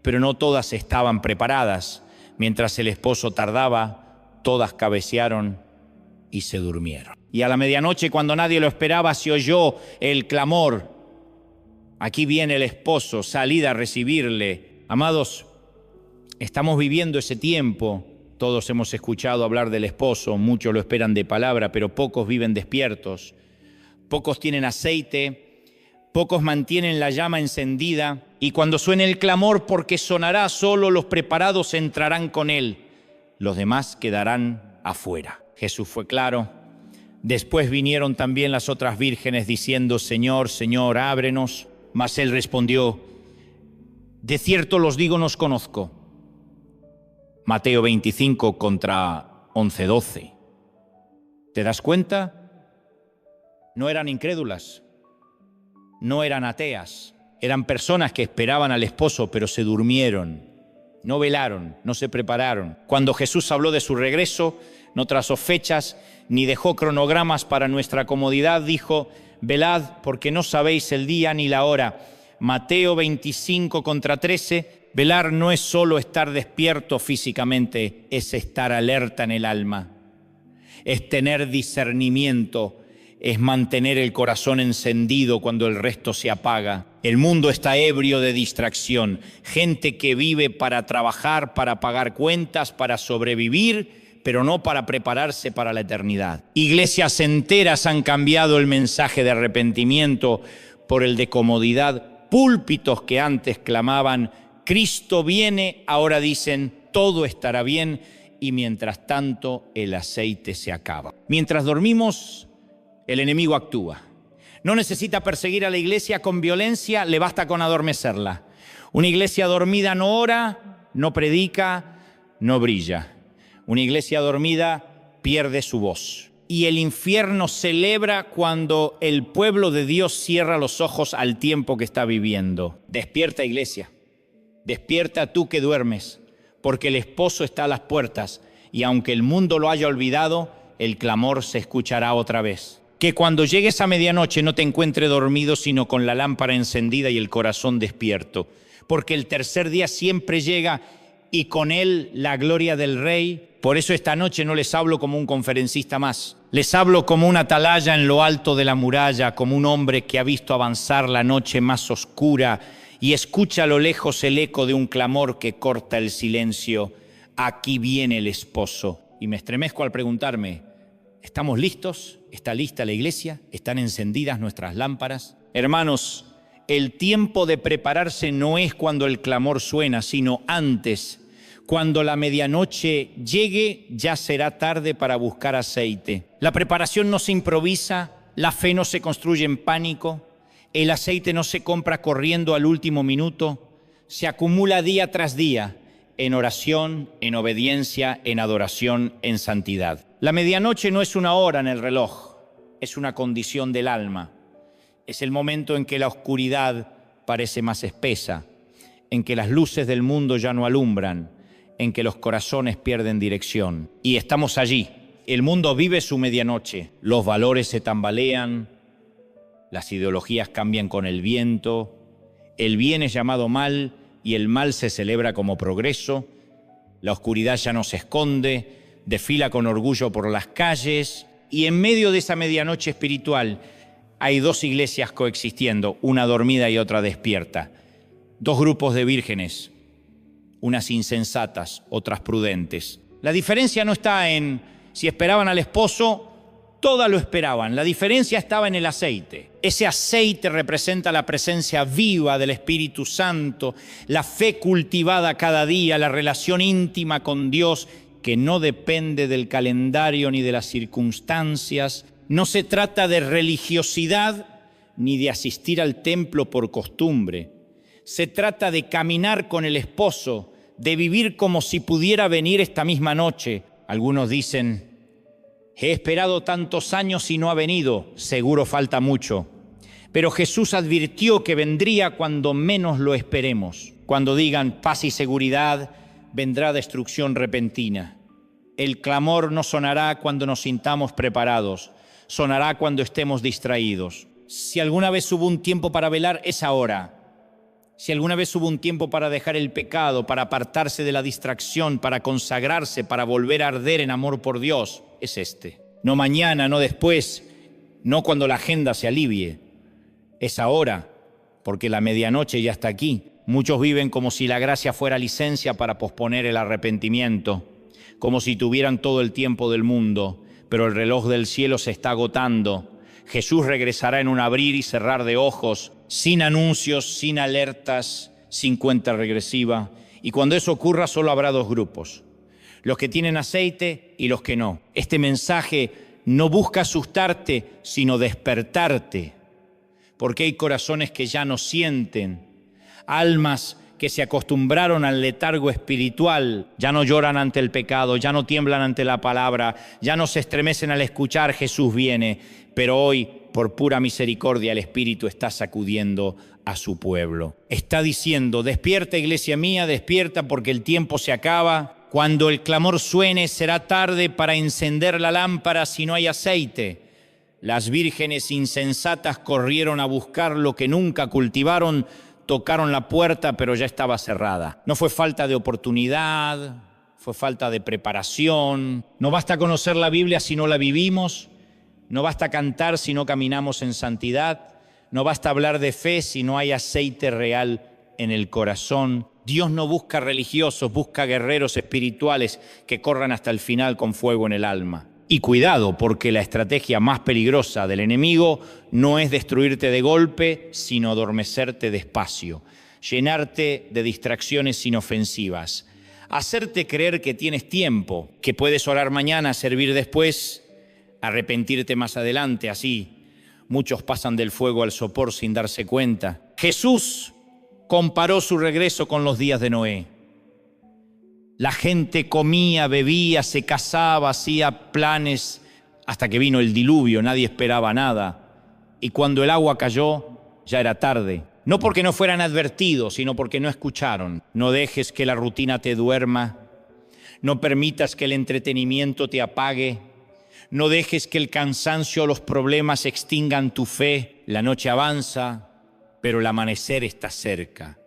pero no todas estaban preparadas. Mientras el esposo tardaba, todas cabecearon y se durmieron. Y a la medianoche, cuando nadie lo esperaba, se oyó el clamor: aquí viene el esposo, salid a recibirle. Amados, estamos viviendo ese tiempo. Todos hemos escuchado hablar del esposo, muchos lo esperan de palabra, pero pocos viven despiertos. Pocos tienen aceite, pocos mantienen la llama encendida, y cuando suene el clamor, porque sonará, solo los preparados entrarán con él. Los demás quedarán afuera. Jesús fue claro. Después vinieron también las otras vírgenes diciendo: Señor, Señor, ábrenos. Mas él respondió: de cierto los digo, no os conozco. Mateo 25 contra 11:12. ¿Te das cuenta? No eran incrédulas, no eran ateas, eran personas que esperaban al esposo, pero se durmieron, no velaron, no se prepararon. Cuando Jesús habló de su regreso, no trazó fechas ni dejó cronogramas para nuestra comodidad. Dijo: velad, porque no sabéis el día ni la hora. Mateo 25 contra 13. Velar no es solo estar despierto físicamente, es estar alerta en el alma, es tener discernimiento, es mantener el corazón encendido cuando el resto se apaga. El mundo está ebrio de distracción, gente que vive para trabajar, para pagar cuentas, para sobrevivir, pero no para prepararse para la eternidad. Iglesias enteras han cambiado el mensaje de arrepentimiento por el de comodidad. Púlpitos que antes clamaban: Cristo viene, ahora dicen: todo estará bien, y mientras tanto el aceite se acaba. Mientras dormimos, el enemigo actúa. No necesita perseguir a la iglesia con violencia, le basta con adormecerla. Una iglesia dormida no ora, no predica, no brilla. Una iglesia dormida pierde su voz. Y el infierno celebra cuando el pueblo de Dios cierra los ojos al tiempo que está viviendo. Despierta, iglesia. Despierta tú que duermes, porque el esposo está a las puertas, y aunque el mundo lo haya olvidado, el clamor se escuchará otra vez. Que cuando llegues a medianoche no te encuentre dormido, sino con la lámpara encendida y el corazón despierto, porque el tercer día siempre llega, y con él la gloria del Rey. Por eso esta noche no les hablo como un conferencista más. Les hablo como una atalaya en lo alto de la muralla, como un hombre que ha visto avanzar la noche más oscura y escucha a lo lejos el eco de un clamor que corta el silencio: aquí viene el esposo. Y me estremezco al preguntarme: ¿estamos listos? ¿Está lista la iglesia? ¿Están encendidas nuestras lámparas? Hermanos, el tiempo de prepararse no es cuando el clamor suena, sino antes. Cuando la medianoche llegue, ya será tarde para buscar aceite. La preparación no se improvisa, la fe no se construye en pánico. El aceite no se compra corriendo al último minuto, se acumula día tras día, en oración, en obediencia, en adoración, en santidad. La medianoche no es una hora en el reloj, es una condición del alma. Es el momento en que la oscuridad parece más espesa, en que las luces del mundo ya no alumbran, en que los corazones pierden dirección. Y estamos allí. El mundo vive su medianoche, los valores se tambalean, las ideologías cambian con el viento, el bien es llamado mal y el mal se celebra como progreso, la oscuridad ya no se esconde, desfila con orgullo por las calles, y en medio de esa medianoche espiritual hay dos iglesias coexistiendo, una dormida y otra despierta, dos grupos de vírgenes, unas insensatas, otras prudentes. La diferencia no está en si esperaban al esposo. Todas lo esperaban. La diferencia estaba en el aceite. Ese aceite representa la presencia viva del Espíritu Santo, la fe cultivada cada día, la relación íntima con Dios que no depende del calendario ni de las circunstancias. No se trata de religiosidad ni de asistir al templo por costumbre. Se trata de caminar con el esposo, de vivir como si pudiera venir esta misma noche. Algunos dicen: he esperado tantos años y no ha venido, seguro falta mucho. Pero Jesús advirtió que vendría cuando menos lo esperemos. Cuando digan paz y seguridad, vendrá destrucción repentina. El clamor no sonará cuando nos sintamos preparados, sonará cuando estemos distraídos. Si alguna vez hubo un tiempo para velar, es ahora. Si alguna vez hubo un tiempo para dejar el pecado, para apartarse de la distracción, para consagrarse, para volver a arder en amor por Dios, es este. No mañana, no después, no cuando la agenda se alivie. Es ahora, porque la medianoche ya está aquí. Muchos viven como si la gracia fuera licencia para posponer el arrepentimiento, como si tuvieran todo el tiempo del mundo, pero el reloj del cielo se está agotando. Jesús regresará en un abrir y cerrar de ojos, sin anuncios, sin alertas, sin cuenta regresiva. Y cuando eso ocurra, solo habrá dos grupos: los que tienen aceite y los que no. Este mensaje no busca asustarte, sino despertarte, porque hay corazones que ya no sienten, almas que se acostumbraron al letargo espiritual, ya no lloran ante el pecado, ya no tiemblan ante la palabra, ya no se estremecen al escuchar Jesús viene, pero hoy, por pura misericordia, el Espíritu está sacudiendo a su pueblo. Está diciendo: despierta, iglesia mía, despierta, porque el tiempo se acaba. Cuando el clamor suene, será tarde para encender la lámpara si no hay aceite. Las vírgenes insensatas corrieron a buscar lo que nunca cultivaron, tocaron la puerta, pero ya estaba cerrada. No fue falta de oportunidad, fue falta de preparación. No basta conocer la Biblia si no la vivimos. No basta cantar si no caminamos en santidad. No basta hablar de fe si no hay aceite real en el corazón. Dios no busca religiosos, busca guerreros espirituales que corran hasta el final con fuego en el alma. Y cuidado, porque la estrategia más peligrosa del enemigo no es destruirte de golpe, sino adormecerte despacio, llenarte de distracciones inofensivas, hacerte creer que tienes tiempo, que puedes orar mañana, servir después, arrepentirte más adelante. Así muchos pasan del fuego al sopor sin darse cuenta. Jesús comparó su regreso con los días de Noé. La gente comía, bebía, se casaba, hacía planes, hasta que vino el diluvio, nadie esperaba nada. Y cuando el agua cayó, ya era tarde. No porque no fueran advertidos, sino porque no escucharon. No dejes que la rutina te duerma. No permitas que el entretenimiento te apague. No dejes que el cansancio o los problemas extingan tu fe. La noche avanza, pero el amanecer está cerca.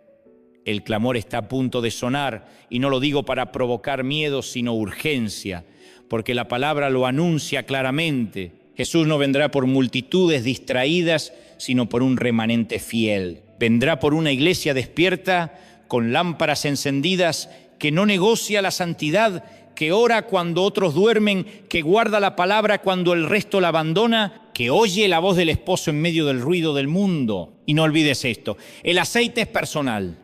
El clamor está a punto de sonar, y no lo digo para provocar miedo, sino urgencia, porque la palabra lo anuncia claramente. Jesús no vendrá por multitudes distraídas, sino por un remanente fiel. Vendrá por una iglesia despierta, con lámparas encendidas, que no negocia la santidad, que ora cuando otros duermen, que guarda la palabra cuando el resto la abandona, que oye la voz del esposo en medio del ruido del mundo. Y no olvides esto: el aceite es personal.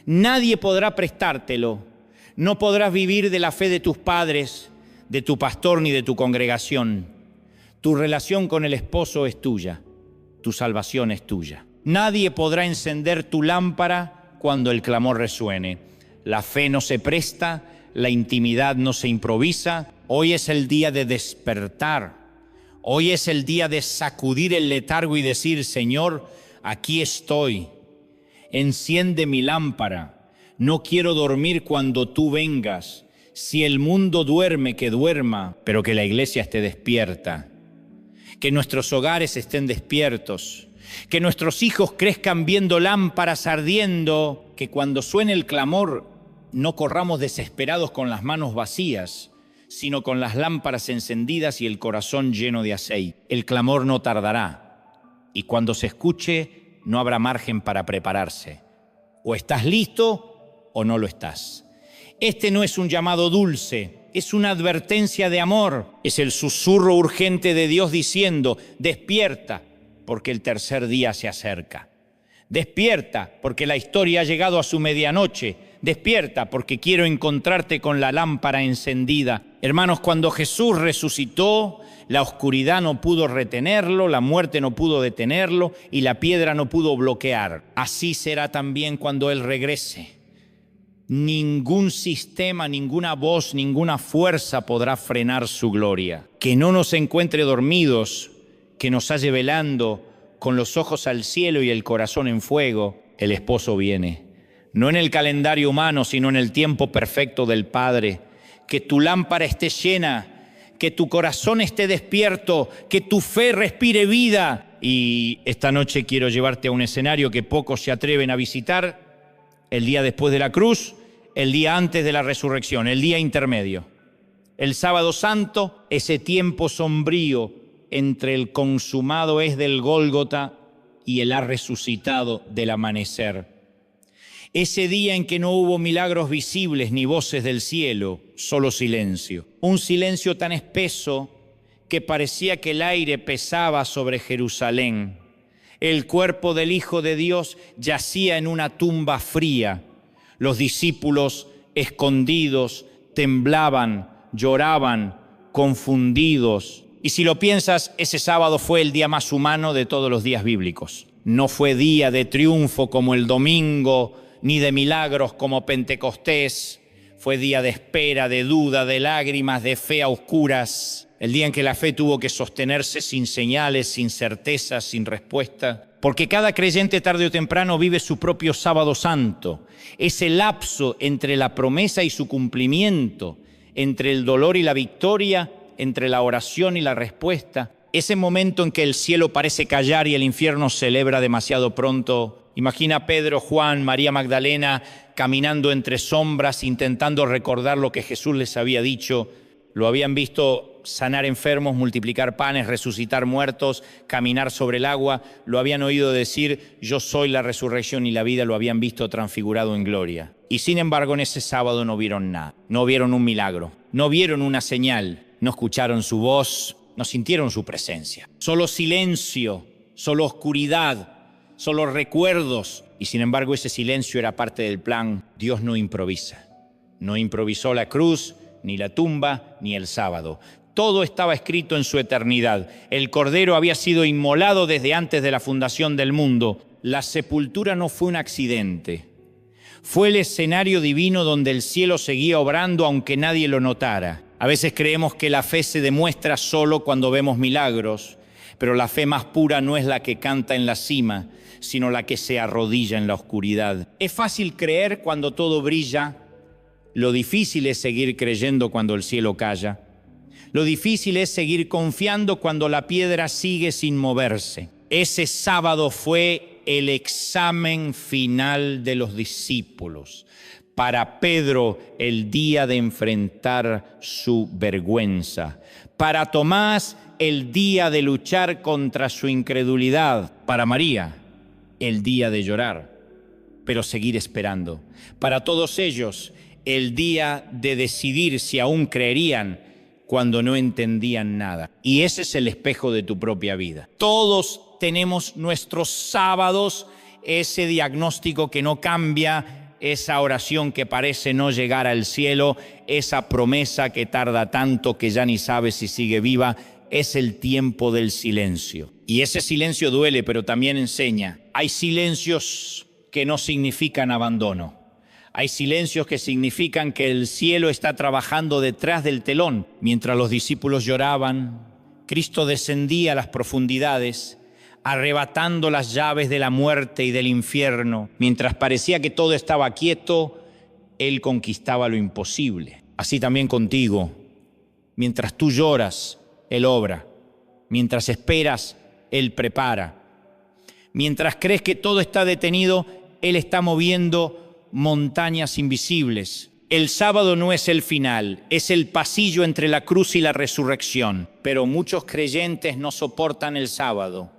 Nadie podrá prestártelo. No podrás vivir de la fe de tus padres, de tu pastor ni de tu congregación. Tu relación con el esposo es tuya. Tu salvación es tuya. Nadie podrá encender tu lámpara cuando el clamor resuene. La fe no se presta, la intimidad no se improvisa. Hoy es el día de despertar. Hoy es el día de sacudir el letargo y decir: Señor, aquí estoy. Enciende mi lámpara. No quiero dormir cuando tú vengas. Si el mundo duerme, que duerma, pero que la iglesia esté despierta. Que nuestros hogares estén despiertos. Que nuestros hijos crezcan viendo lámparas ardiendo. Que cuando suene el clamor no corramos desesperados con las manos vacías, sino con las lámparas encendidas y el corazón lleno de aceite. El clamor no tardará, y cuando se escuche no habrá margen para prepararse. O estás listo o no lo estás. Este no es un llamado dulce, es una advertencia de amor. Es el susurro urgente de Dios diciendo: despierta, porque el tercer día se acerca. Despierta, porque la historia ha llegado a su medianoche. Despierta, porque quiero encontrarte con la lámpara encendida. Hermanos, cuando Jesús resucitó, la oscuridad no pudo retenerlo, la muerte no pudo detenerlo y la piedra no pudo bloquear. Así será también cuando Él regrese. Ningún sistema, ninguna voz, ninguna fuerza podrá frenar su gloria. Que no nos encuentre dormidos, que nos halle velando con los ojos al cielo y el corazón en fuego. El esposo viene, no en el calendario humano, sino en el tiempo perfecto del Padre. Que tu lámpara esté llena, que tu corazón esté despierto, que tu fe respire vida, y esta noche quiero llevarte a un escenario que pocos se atreven a visitar, el día después de la cruz, el día antes de la resurrección, el día intermedio. El sábado santo, ese tiempo sombrío entre el consumado es del Gólgota y el ha resucitado del amanecer. Ese día en que no hubo milagros visibles ni voces del cielo, solo silencio. Un silencio tan espeso que parecía que el aire pesaba sobre Jerusalén. El cuerpo del Hijo de Dios yacía en una tumba fría. Los discípulos, escondidos, temblaban, lloraban, confundidos. Y si lo piensas, ese sábado fue el día más humano de todos los días bíblicos. No fue día de triunfo como el domingo, ni de milagros como Pentecostés. Fue día de espera, de duda, de lágrimas, de fe a oscuras. El día en que la fe tuvo que sostenerse sin señales, sin certezas, sin respuesta. Porque cada creyente tarde o temprano vive su propio sábado santo. Ese lapso entre la promesa y su cumplimiento, entre el dolor y la victoria, entre la oración y la respuesta. Ese momento en que el cielo parece callar y el infierno celebra demasiado pronto. Imagina a Pedro, Juan, María Magdalena caminando entre sombras, intentando recordar lo que Jesús les había dicho. Lo habían visto sanar enfermos, multiplicar panes, resucitar muertos, caminar sobre el agua. Lo habían oído decir, yo soy la resurrección y la vida. Lo habían visto transfigurado en gloria. Y sin embargo, en ese sábado no vieron nada. No vieron un milagro, no vieron una señal, no escucharon su voz, no sintieron su presencia. Solo silencio, solo oscuridad, solo recuerdos. Y sin embargo, ese silencio era parte del plan. Dios no improvisa. No improvisó la cruz, ni la tumba, ni el sábado. Todo estaba escrito en su eternidad. El Cordero había sido inmolado desde antes de la fundación del mundo. La sepultura no fue un accidente. Fue el escenario divino donde el cielo seguía obrando aunque nadie lo notara. A veces creemos que la fe se demuestra solo cuando vemos milagros, pero la fe más pura no es la que canta en la cima, sino la que se arrodilla en la oscuridad. Es fácil creer cuando todo brilla. Lo difícil es seguir creyendo cuando el cielo calla. Lo difícil es seguir confiando cuando la piedra sigue sin moverse. Ese sábado fue el examen final de los discípulos. Para Pedro, el día de enfrentar su vergüenza. Para Tomás, el día de luchar contra su incredulidad. Para María, el día de llorar, pero seguir esperando. Para todos ellos, el día de decidir si aún creerían cuando no entendían nada. Y ese es el espejo de tu propia vida. Todos tenemos nuestros sábados, ese diagnóstico que no cambia, esa oración que parece no llegar al cielo, esa promesa que tarda tanto que ya ni sabes si sigue viva. Es el tiempo del silencio. Y ese silencio duele, pero también enseña. Hay silencios que no significan abandono. Hay silencios que significan que el cielo está trabajando detrás del telón. Mientras los discípulos lloraban, Cristo descendía a las profundidades, arrebatando las llaves de la muerte y del infierno. Mientras parecía que todo estaba quieto, Él conquistaba lo imposible. Así también contigo. Mientras tú lloras, Él obra. Mientras esperas, Él prepara. Mientras crees que todo está detenido, Él está moviendo montañas invisibles. El sábado no es el final, es el pasillo entre la cruz y la resurrección. Pero muchos creyentes no soportan el sábado.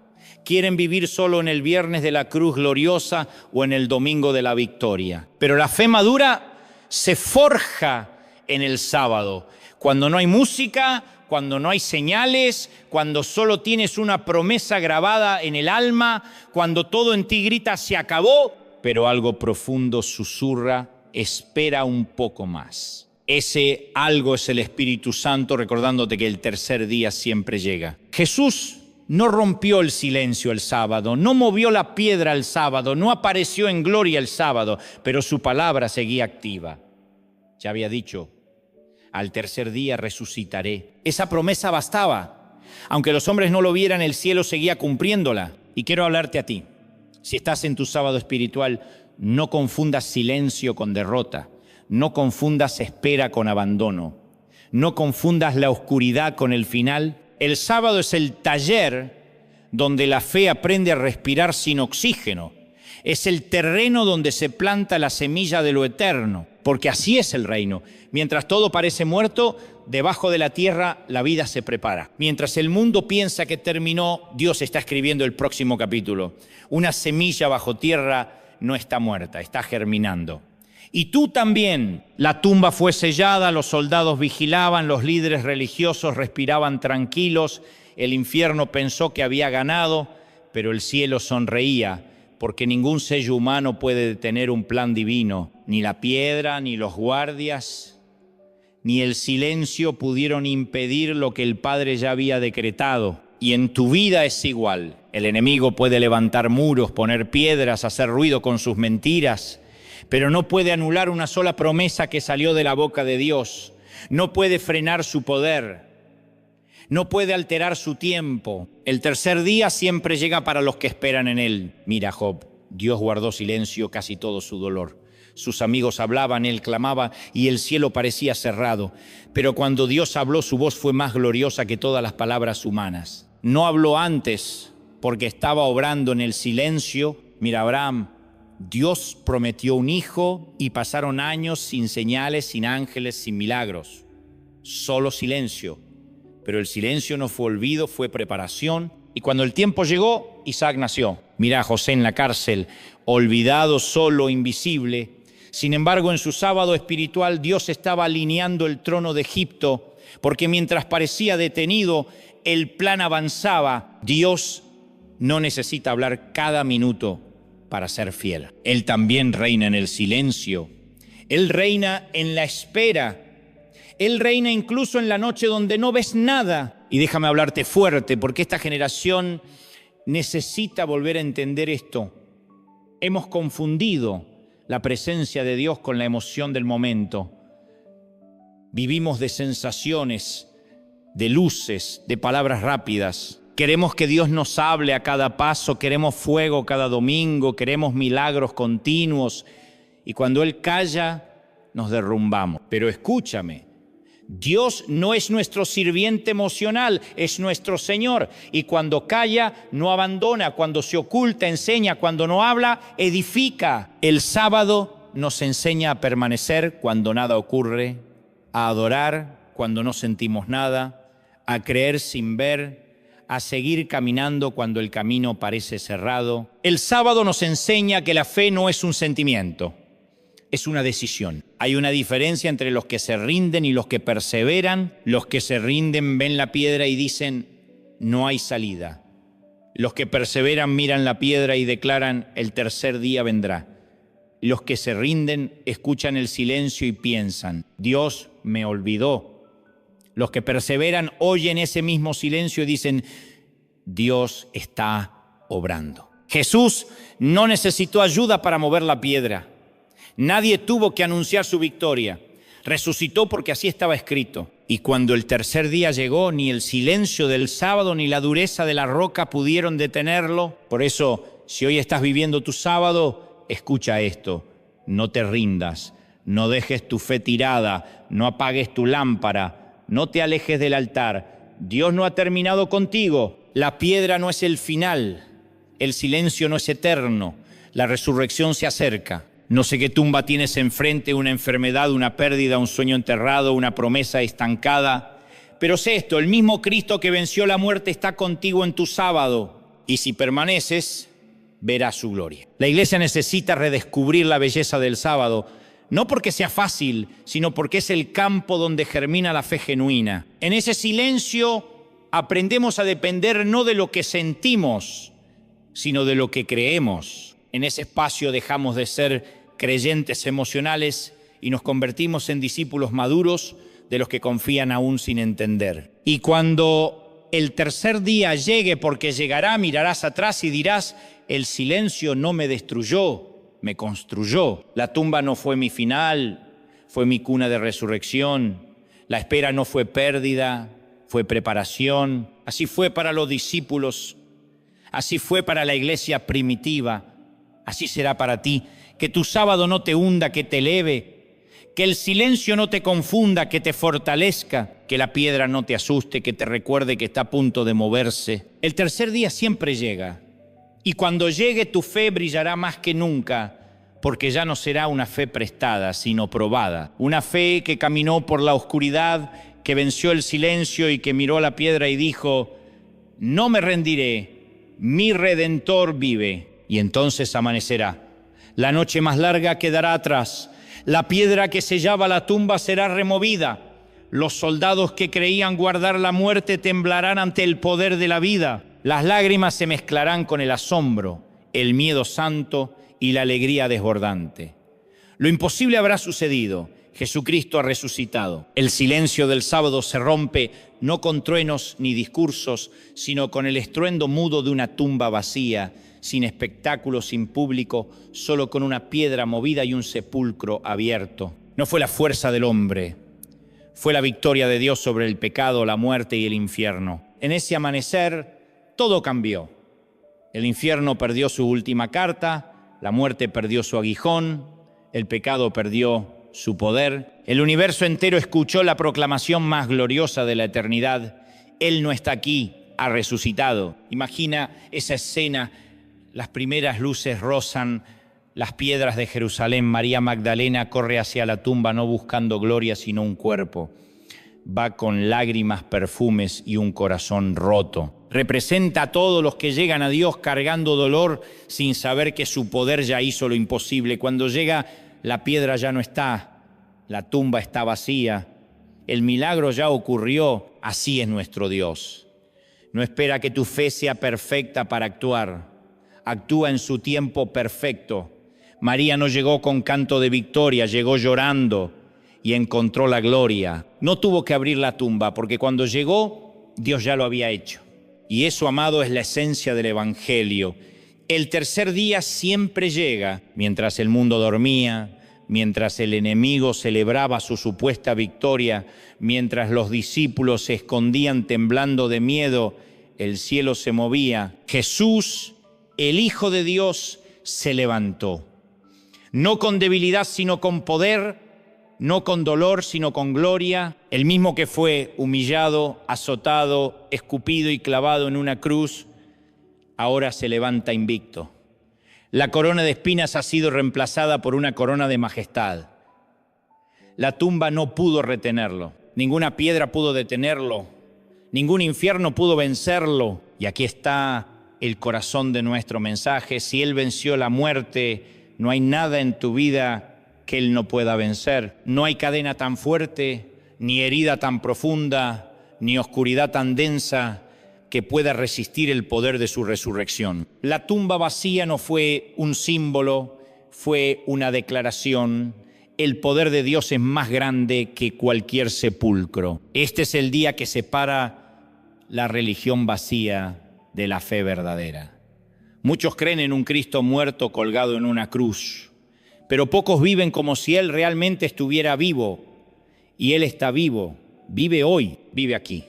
Quieren vivir solo en el viernes de la cruz gloriosa o en el domingo de la victoria. Pero la fe madura se forja en el sábado. Cuando no hay música, cuando no hay señales, cuando solo tienes una promesa grabada en el alma, cuando todo en ti grita se acabó, pero algo profundo susurra, espera un poco más. Ese algo es el Espíritu Santo recordándote que el tercer día siempre llega. Jesús no rompió el silencio el sábado, no movió la piedra el sábado, no apareció en gloria el sábado, pero su palabra seguía activa. Ya había dicho, al tercer día resucitaré. Esa promesa bastaba. Aunque los hombres no lo vieran, el cielo seguía cumpliéndola. Y quiero hablarte a ti. Si estás en tu sábado espiritual, no confundas silencio con derrota. No confundas espera con abandono. No confundas la oscuridad con el final. El sábado es el taller donde la fe aprende a respirar sin oxígeno. Es el terreno donde se planta la semilla de lo eterno, porque así es el reino. Mientras todo parece muerto, debajo de la tierra la vida se prepara. Mientras el mundo piensa que terminó, Dios está escribiendo el próximo capítulo. Una semilla bajo tierra no está muerta, está germinando. Y tú también. La tumba fue sellada, los soldados vigilaban, los líderes religiosos respiraban tranquilos, el infierno pensó que había ganado, pero el cielo sonreía, porque ningún sello humano puede detener un plan divino. Ni la piedra, ni los guardias, ni el silencio pudieron impedir lo que el Padre ya había decretado. Y en tu vida es igual. El enemigo puede levantar muros, poner piedras, hacer ruido con sus mentiras, pero no puede anular una sola promesa que salió de la boca de Dios. No puede frenar su poder. No puede alterar su tiempo. El tercer día siempre llega para los que esperan en él. Mira, Job, Dios guardó silencio casi todo su dolor. Sus amigos hablaban, él clamaba y el cielo parecía cerrado. Pero cuando Dios habló, su voz fue más gloriosa que todas las palabras humanas. No habló antes porque estaba obrando en el silencio. Mira, Abraham, Dios prometió un hijo y pasaron años sin señales, sin ángeles, sin milagros. Solo silencio. Pero el silencio no fue olvido, fue preparación. Y cuando el tiempo llegó, Isaac nació. Mirá a José en la cárcel, olvidado, solo, invisible. Sin embargo, en su sábado espiritual, Dios estaba alineando el trono de Egipto, porque mientras parecía detenido, el plan avanzaba. Dios no necesita hablar cada minuto para ser fiel. Él también reina en el silencio. Él reina en la espera. Él reina incluso en la noche donde no ves nada. Y déjame hablarte fuerte, porque esta generación necesita volver a entender esto. Hemos confundido la presencia de Dios con la emoción del momento. Vivimos de sensaciones, de luces, de palabras rápidas. Queremos que Dios nos hable a cada paso, queremos fuego cada domingo, queremos milagros continuos. Y cuando Él calla, nos derrumbamos. Pero escúchame. Dios no es nuestro sirviente emocional, es nuestro Señor. Y cuando calla, no abandona. Cuando se oculta, enseña. Cuando no habla, edifica. El sábado nos enseña a permanecer cuando nada ocurre, a adorar cuando no sentimos nada, a creer sin ver, a seguir caminando cuando el camino parece cerrado. El sábado nos enseña que la fe no es un sentimiento. Es una decisión. Hay una diferencia entre los que se rinden y los que perseveran. Los que se rinden ven la piedra y dicen, no hay salida. Los que perseveran miran la piedra y declaran, el tercer día vendrá. Los que se rinden escuchan el silencio y piensan, Dios me olvidó. Los que perseveran oyen ese mismo silencio y dicen, Dios está obrando. Jesús no necesitó ayuda para mover la piedra. Nadie tuvo que anunciar su victoria. Resucitó porque así estaba escrito. Y cuando el tercer día llegó, ni el silencio del sábado ni la dureza de la roca pudieron detenerlo. Por eso, si hoy estás viviendo tu sábado, escucha esto. No te rindas, no dejes tu fe tirada, no apagues tu lámpara, no te alejes del altar. Dios no ha terminado contigo. La piedra no es el final. El silencio no es eterno. La resurrección se acerca. No sé qué tumba tienes enfrente, una enfermedad, una pérdida, un sueño enterrado, una promesa estancada. Pero sé esto, el mismo Cristo que venció la muerte está contigo en tu sábado. Y si permaneces, verás su gloria. La iglesia necesita redescubrir la belleza del sábado, no porque sea fácil, sino porque es el campo donde germina la fe genuina. En ese silencio aprendemos a depender no de lo que sentimos, sino de lo que creemos. En ese espacio dejamos de ser creyentes emocionales y nos convertimos en discípulos maduros de los que confían aún sin entender. Y cuando el tercer día llegue, porque llegará, mirarás atrás y dirás, el silencio no me destruyó, me construyó. La tumba no fue mi final, fue mi cuna de resurrección. La espera no fue pérdida, fue preparación. Así fue para los discípulos, así fue para la iglesia primitiva. Así será para ti, que tu sábado no te hunda, que te eleve, Que el silencio no te confunda, que te fortalezca, que la piedra no te asuste, que te recuerde que está a punto de moverse. El tercer día siempre llega, y cuando llegue tu fe brillará más que nunca, porque ya no será una fe prestada, sino probada. Una fe que caminó por la oscuridad, que venció el silencio y que miró a la piedra y dijo: no me rendiré, mi Redentor vive. Y entonces amanecerá. La noche más larga quedará atrás. La piedra que sellaba la tumba será removida. Los soldados que creían guardar la muerte temblarán ante el poder de la vida. Las lágrimas se mezclarán con el asombro, el miedo santo y la alegría desbordante. Lo imposible habrá sucedido. Jesucristo ha resucitado. El silencio del sábado se rompe no con truenos ni discursos, sino con el estruendo mudo de una tumba vacía, sin espectáculo, sin público, solo con una piedra movida y un sepulcro abierto. No fue la fuerza del hombre, fue la victoria de Dios sobre el pecado, la muerte y el infierno. En ese amanecer, todo cambió. El infierno perdió su última carta, la muerte perdió su aguijón, el pecado perdió su poder. El universo entero escuchó la proclamación más gloriosa de la eternidad: Él no está aquí, ha resucitado. Imagina esa escena. Las primeras luces rozan las piedras de Jerusalén. María Magdalena corre hacia la tumba no buscando gloria sino un cuerpo. Va con lágrimas, perfumes y un corazón roto. Representa a todos los que llegan a Dios cargando dolor sin saber que su poder ya hizo lo imposible. Cuando llega, la piedra ya no está, la tumba está vacía. El milagro ya ocurrió. Así es nuestro Dios. No espera que tu fe sea perfecta para actuar. Actúa en su tiempo perfecto. María no llegó con canto de victoria, llegó llorando y encontró la gloria. No tuvo que abrir la tumba, porque cuando llegó, Dios ya lo había hecho. Y eso, amado, es la esencia del Evangelio. El tercer día siempre llega, mientras el mundo dormía, mientras el enemigo celebraba su supuesta victoria, mientras los discípulos se escondían temblando de miedo, el cielo se movía. Jesús, el Hijo de Dios, se levantó. No con debilidad, sino con poder, no con dolor, sino con gloria. El mismo que fue humillado, azotado, escupido y clavado en una cruz, ahora se levanta invicto. La corona de espinas ha sido reemplazada por una corona de majestad. La tumba no pudo retenerlo, ninguna piedra pudo detenerlo, ningún infierno pudo vencerlo. Y aquí está el corazón de nuestro mensaje: si Él venció la muerte, no hay nada en tu vida que Él no pueda vencer. No hay cadena tan fuerte, ni herida tan profunda, ni oscuridad tan densa que pueda resistir el poder de su resurrección. La tumba vacía no fue un símbolo, fue una declaración. El poder de Dios es más grande que cualquier sepulcro. Este es el día que separa la religión vacía de la fe verdadera. Muchos creen en un Cristo muerto colgado en una cruz, pero pocos viven como si Él realmente estuviera vivo. Y Él está vivo, vive hoy, vive aquí,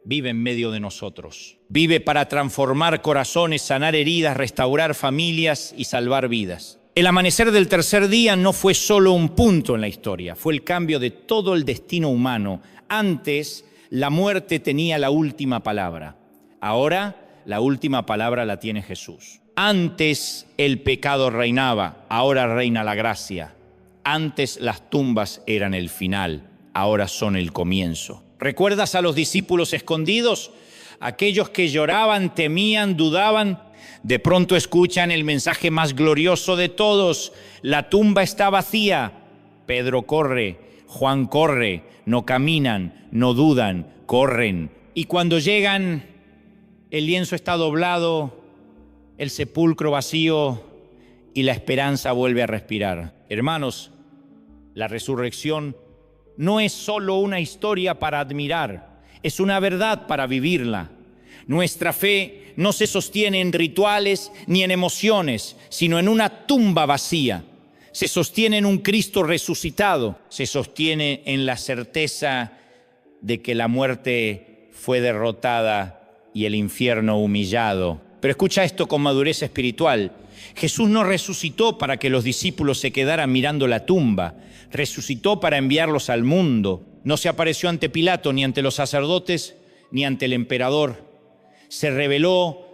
vive en medio de nosotros. Vive para transformar corazones, sanar heridas, restaurar familias y salvar vidas. El amanecer del tercer día no fue solo un punto en la historia, fue el cambio de todo el destino humano. Antes, la muerte tenía la última palabra. Ahora, la última palabra la tiene Jesús. Antes el pecado reinaba, ahora reina la gracia. Antes las tumbas eran el final, ahora son el comienzo. ¿Recuerdas a los discípulos escondidos? Aquellos que lloraban, temían, dudaban. De pronto escuchan el mensaje más glorioso de todos: la tumba está vacía. Pedro corre, Juan corre, no caminan, no dudan, corren. Y cuando llegan, el lienzo está doblado, el sepulcro vacío y la esperanza vuelve a respirar. Hermanos, la resurrección no es solo una historia para admirar, es una verdad para vivirla. Nuestra fe no se sostiene en rituales ni en emociones, sino en una tumba vacía. Se sostiene en un Cristo resucitado, se sostiene en la certeza de que la muerte fue derrotada y el infierno humillado. Pero escucha esto con madurez espiritual. Jesús no resucitó para que los discípulos se quedaran mirando la tumba. Resucitó para enviarlos al mundo. No se apareció ante Pilato, ni ante los sacerdotes, ni ante el emperador. Se reveló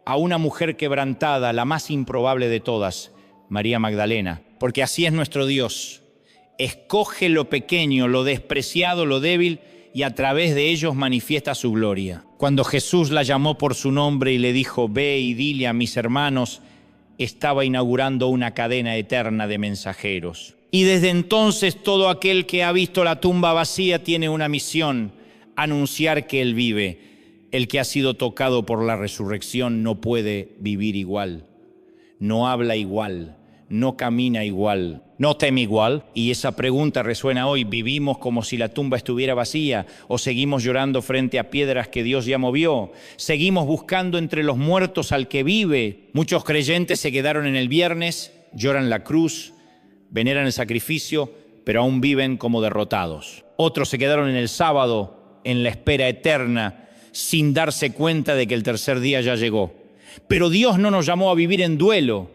a una mujer quebrantada, la más improbable de todas, María Magdalena. Porque así es nuestro Dios. Escoge lo pequeño, lo despreciado, lo débil, y a través de ellos manifiesta su gloria. Cuando Jesús la llamó por su nombre y le dijo, ve y dile a mis hermanos, estaba inaugurando una cadena eterna de mensajeros. Y desde entonces todo aquel que ha visto la tumba vacía tiene una misión, anunciar que Él vive. El que ha sido tocado por la resurrección no puede vivir igual, no habla igual, no camina igual, no teme igual. Y esa pregunta resuena hoy: ¿vivimos como si la tumba estuviera vacía o seguimos llorando frente a piedras que Dios ya movió? ¿Seguimos buscando entre los muertos al que vive? Muchos creyentes se quedaron en el viernes, lloran la cruz, veneran el sacrificio, pero aún viven como derrotados. Otros se quedaron en el sábado, en la espera eterna, sin darse cuenta de que el tercer día ya llegó. Pero Dios no nos llamó a vivir en duelo,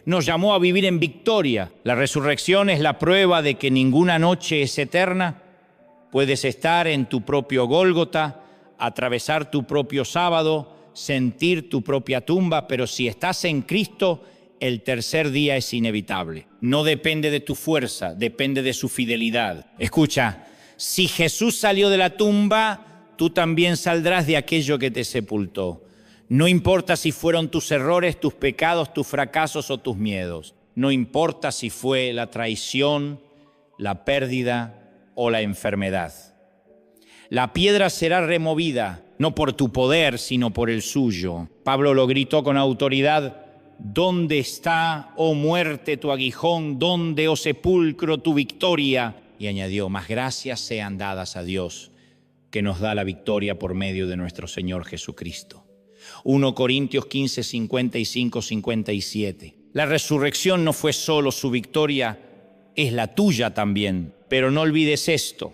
nos llamó a vivir en victoria. La resurrección es la prueba de que ninguna noche es eterna. Puedes estar en tu propio Gólgota, atravesar tu propio sábado, sentir tu propia tumba, pero si estás en Cristo, el tercer día es inevitable. No depende de tu fuerza, depende de su fidelidad. Escucha, si Jesús salió de la tumba, tú también saldrás de aquello que te sepultó. No importa si fueron tus errores, tus pecados, tus fracasos o tus miedos. No importa si fue la traición, la pérdida o la enfermedad. La piedra será removida, no por tu poder, sino por el suyo. Pablo lo gritó con autoridad: ¿dónde está, oh muerte, tu aguijón? ¿Dónde, oh sepulcro, tu victoria? Y añadió: más gracias sean dadas a Dios, que nos da la victoria por medio de nuestro Señor Jesucristo. 1 Corintios 15, 55, 57. La resurrección no fue solo su victoria, es la tuya también. Pero no olvides esto: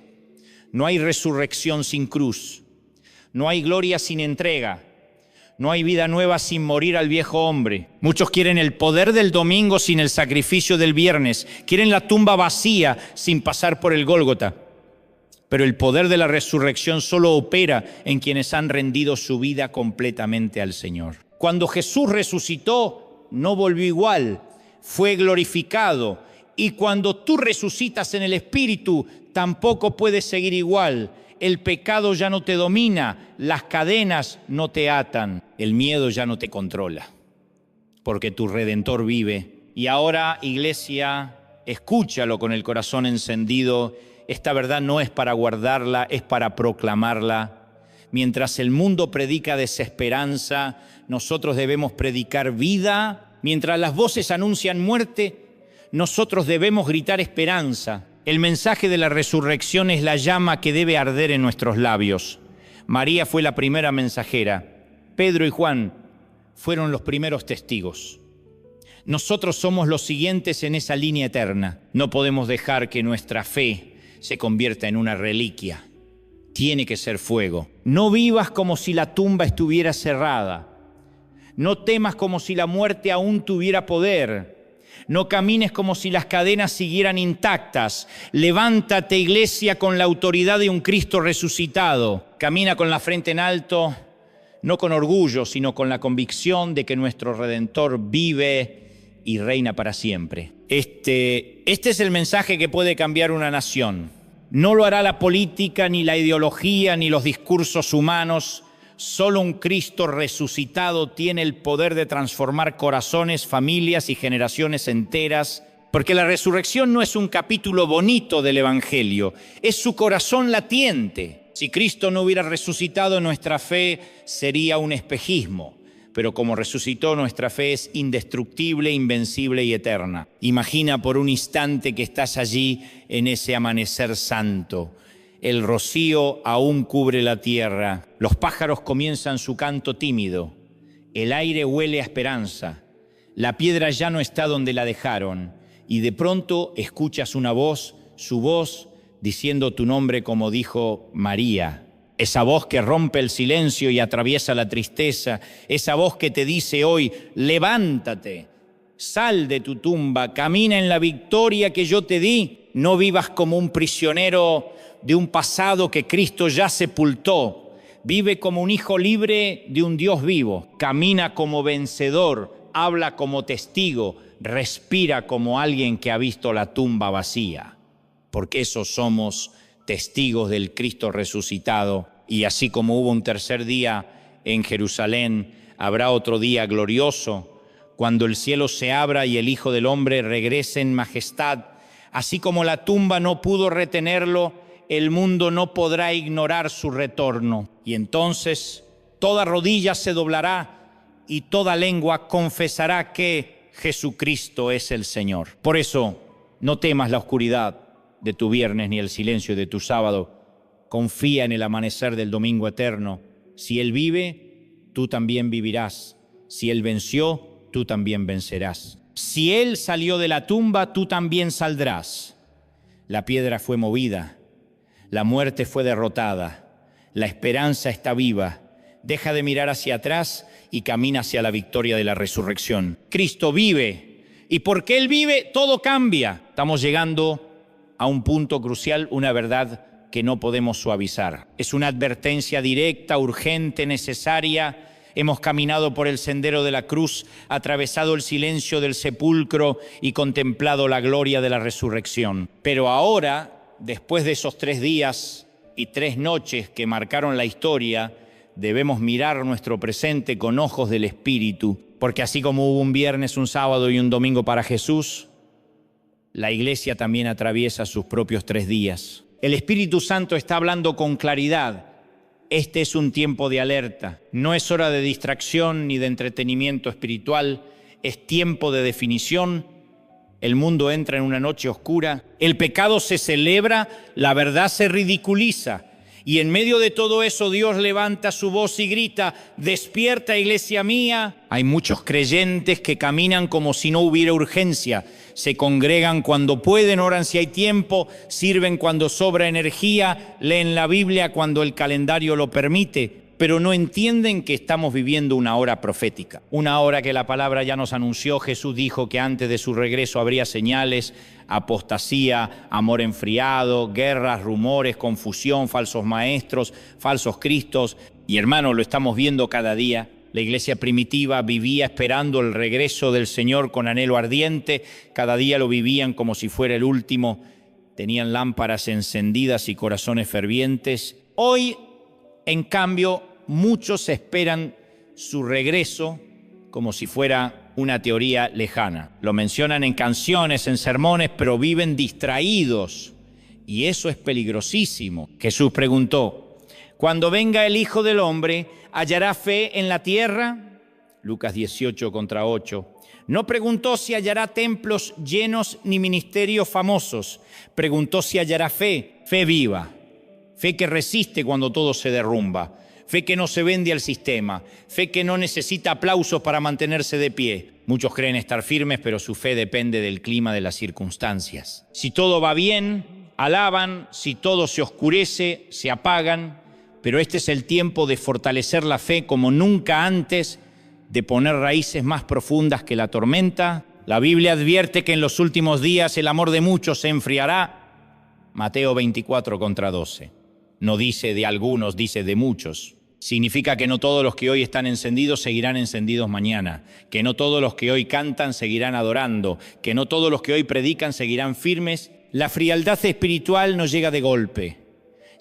no hay resurrección sin cruz, no hay gloria sin entrega, no hay vida nueva sin morir al viejo hombre. Muchos quieren el poder del domingo sin el sacrificio del viernes, quieren la tumba vacía sin pasar por el Gólgota. Pero el poder de la resurrección solo opera en quienes han rendido su vida completamente al Señor. Cuando Jesús resucitó, no volvió igual, fue glorificado. Y cuando tú resucitas en el Espíritu, tampoco puedes seguir igual. El pecado ya no te domina, las cadenas no te atan, el miedo ya no te controla, porque tu Redentor vive. Y ahora, iglesia, escúchalo con el corazón encendido. Esta verdad no es para guardarla, es para proclamarla. Mientras el mundo predica desesperanza, nosotros debemos predicar vida. Mientras las voces anuncian muerte, nosotros debemos gritar esperanza. El mensaje de la resurrección es la llama que debe arder en nuestros labios. María fue la primera mensajera. Pedro y Juan fueron los primeros testigos. Nosotros somos los siguientes en esa línea eterna. No podemos dejar que nuestra fe se convierta en una reliquia. Tiene que ser fuego. No vivas como si la tumba estuviera cerrada. No temas como si la muerte aún tuviera poder. No camines como si las cadenas siguieran intactas. Levántate, iglesia, con la autoridad de un Cristo resucitado. Camina con la frente en alto, no con orgullo, sino con la convicción de que nuestro Redentor vive y reina para siempre. Este es el mensaje que puede cambiar una nación. No lo hará la política, ni la ideología, ni los discursos humanos. Solo un Cristo resucitado tiene el poder de transformar corazones, familias y generaciones enteras. Porque la resurrección no es un capítulo bonito del Evangelio, es su corazón latiente. Si Cristo no hubiera resucitado, nuestra fe sería un espejismo. Pero como resucitó, nuestra fe es indestructible, invencible y eterna. Imagina por un instante que estás allí en ese amanecer santo. El rocío aún cubre la tierra. Los pájaros comienzan su canto tímido. El aire huele a esperanza. La piedra ya no está donde la dejaron. Y de pronto escuchas una voz, su voz, diciendo tu nombre como dijo María. Esa voz que rompe el silencio y atraviesa la tristeza, esa voz que te dice hoy, levántate, sal de tu tumba, camina en la victoria que yo te di, no vivas como un prisionero de un pasado que Cristo ya sepultó, vive como un hijo libre de un Dios vivo, camina como vencedor, habla como testigo, respira como alguien que ha visto la tumba vacía, porque esos somos testigos del Cristo resucitado, y así como hubo un tercer día en Jerusalén, habrá otro día glorioso, cuando el cielo se abra y el Hijo del Hombre regrese en majestad. Así como la tumba no pudo retenerlo, el mundo no podrá ignorar su retorno. Y entonces toda rodilla se doblará y toda lengua confesará que Jesucristo es el Señor. Por eso, no temas la oscuridad de tu viernes ni el silencio de tu sábado. Confía en el amanecer del domingo eterno. Si Él vive, tú también vivirás. Si Él venció, tú también vencerás. Si Él salió de la tumba, tú también saldrás. La piedra fue movida, la muerte fue derrotada, la esperanza está viva. Deja de mirar hacia atrás y camina hacia la victoria de la resurrección. Cristo vive, y porque Él vive, todo cambia. Estamos llegando a un punto crucial, una verdad que no podemos suavizar. Es una advertencia directa, urgente, necesaria. Hemos caminado por el sendero de la cruz, atravesado el silencio del sepulcro y contemplado la gloria de la resurrección. Pero ahora, después de esos 3 días y 3 noches que marcaron la historia, debemos mirar nuestro presente con ojos del Espíritu, porque así como hubo un viernes, un sábado y un domingo para Jesús, la Iglesia también atraviesa sus propios 3 días. El Espíritu Santo está hablando con claridad. Este es un tiempo de alerta. No es hora de distracción ni de entretenimiento espiritual. Es tiempo de definición. El mundo entra en una noche oscura. El pecado se celebra, la verdad se ridiculiza. Y en medio de todo eso Dios levanta su voz y grita: despierta, iglesia mía. Hay muchos creyentes que caminan como si no hubiera urgencia. Se congregan cuando pueden, oran si hay tiempo, sirven cuando sobra energía, leen la Biblia cuando el calendario lo permite, pero no entienden que estamos viviendo una hora profética. Una hora que la palabra ya nos anunció. Jesús dijo que antes de su regreso habría señales, apostasía, amor enfriado, guerras, rumores, confusión, falsos maestros, falsos cristos. Y hermanos, lo estamos viendo cada día. La iglesia primitiva vivía esperando el regreso del Señor con anhelo ardiente. Cada día lo vivían como si fuera el último. Tenían lámparas encendidas y corazones fervientes. Hoy, en cambio, muchos esperan su regreso como si fuera una teoría lejana. Lo mencionan en canciones, en sermones, pero viven distraídos. Y eso es peligrosísimo. Jesús preguntó: cuando venga el Hijo del Hombre, ¿hallará fe en la tierra? Lucas 18:8. No preguntó si hallará templos llenos ni ministerios famosos. Preguntó si hallará fe viva. Fe que resiste cuando todo se derrumba. Fe que no se vende al sistema. Fe que no necesita aplausos para mantenerse de pie. Muchos creen estar firmes, pero su fe depende del clima de las circunstancias. Si todo va bien, alaban. Si todo se oscurece, se apagan. Pero este es el tiempo de fortalecer la fe como nunca antes, de poner raíces más profundas que la tormenta. La Biblia advierte que en los últimos días el amor de muchos se enfriará. Mateo 24:12. No dice de algunos, dice de muchos. Significa que no todos los que hoy están encendidos seguirán encendidos mañana, que no todos los que hoy cantan seguirán adorando, que no todos los que hoy predican seguirán firmes. La frialdad espiritual no llega de golpe,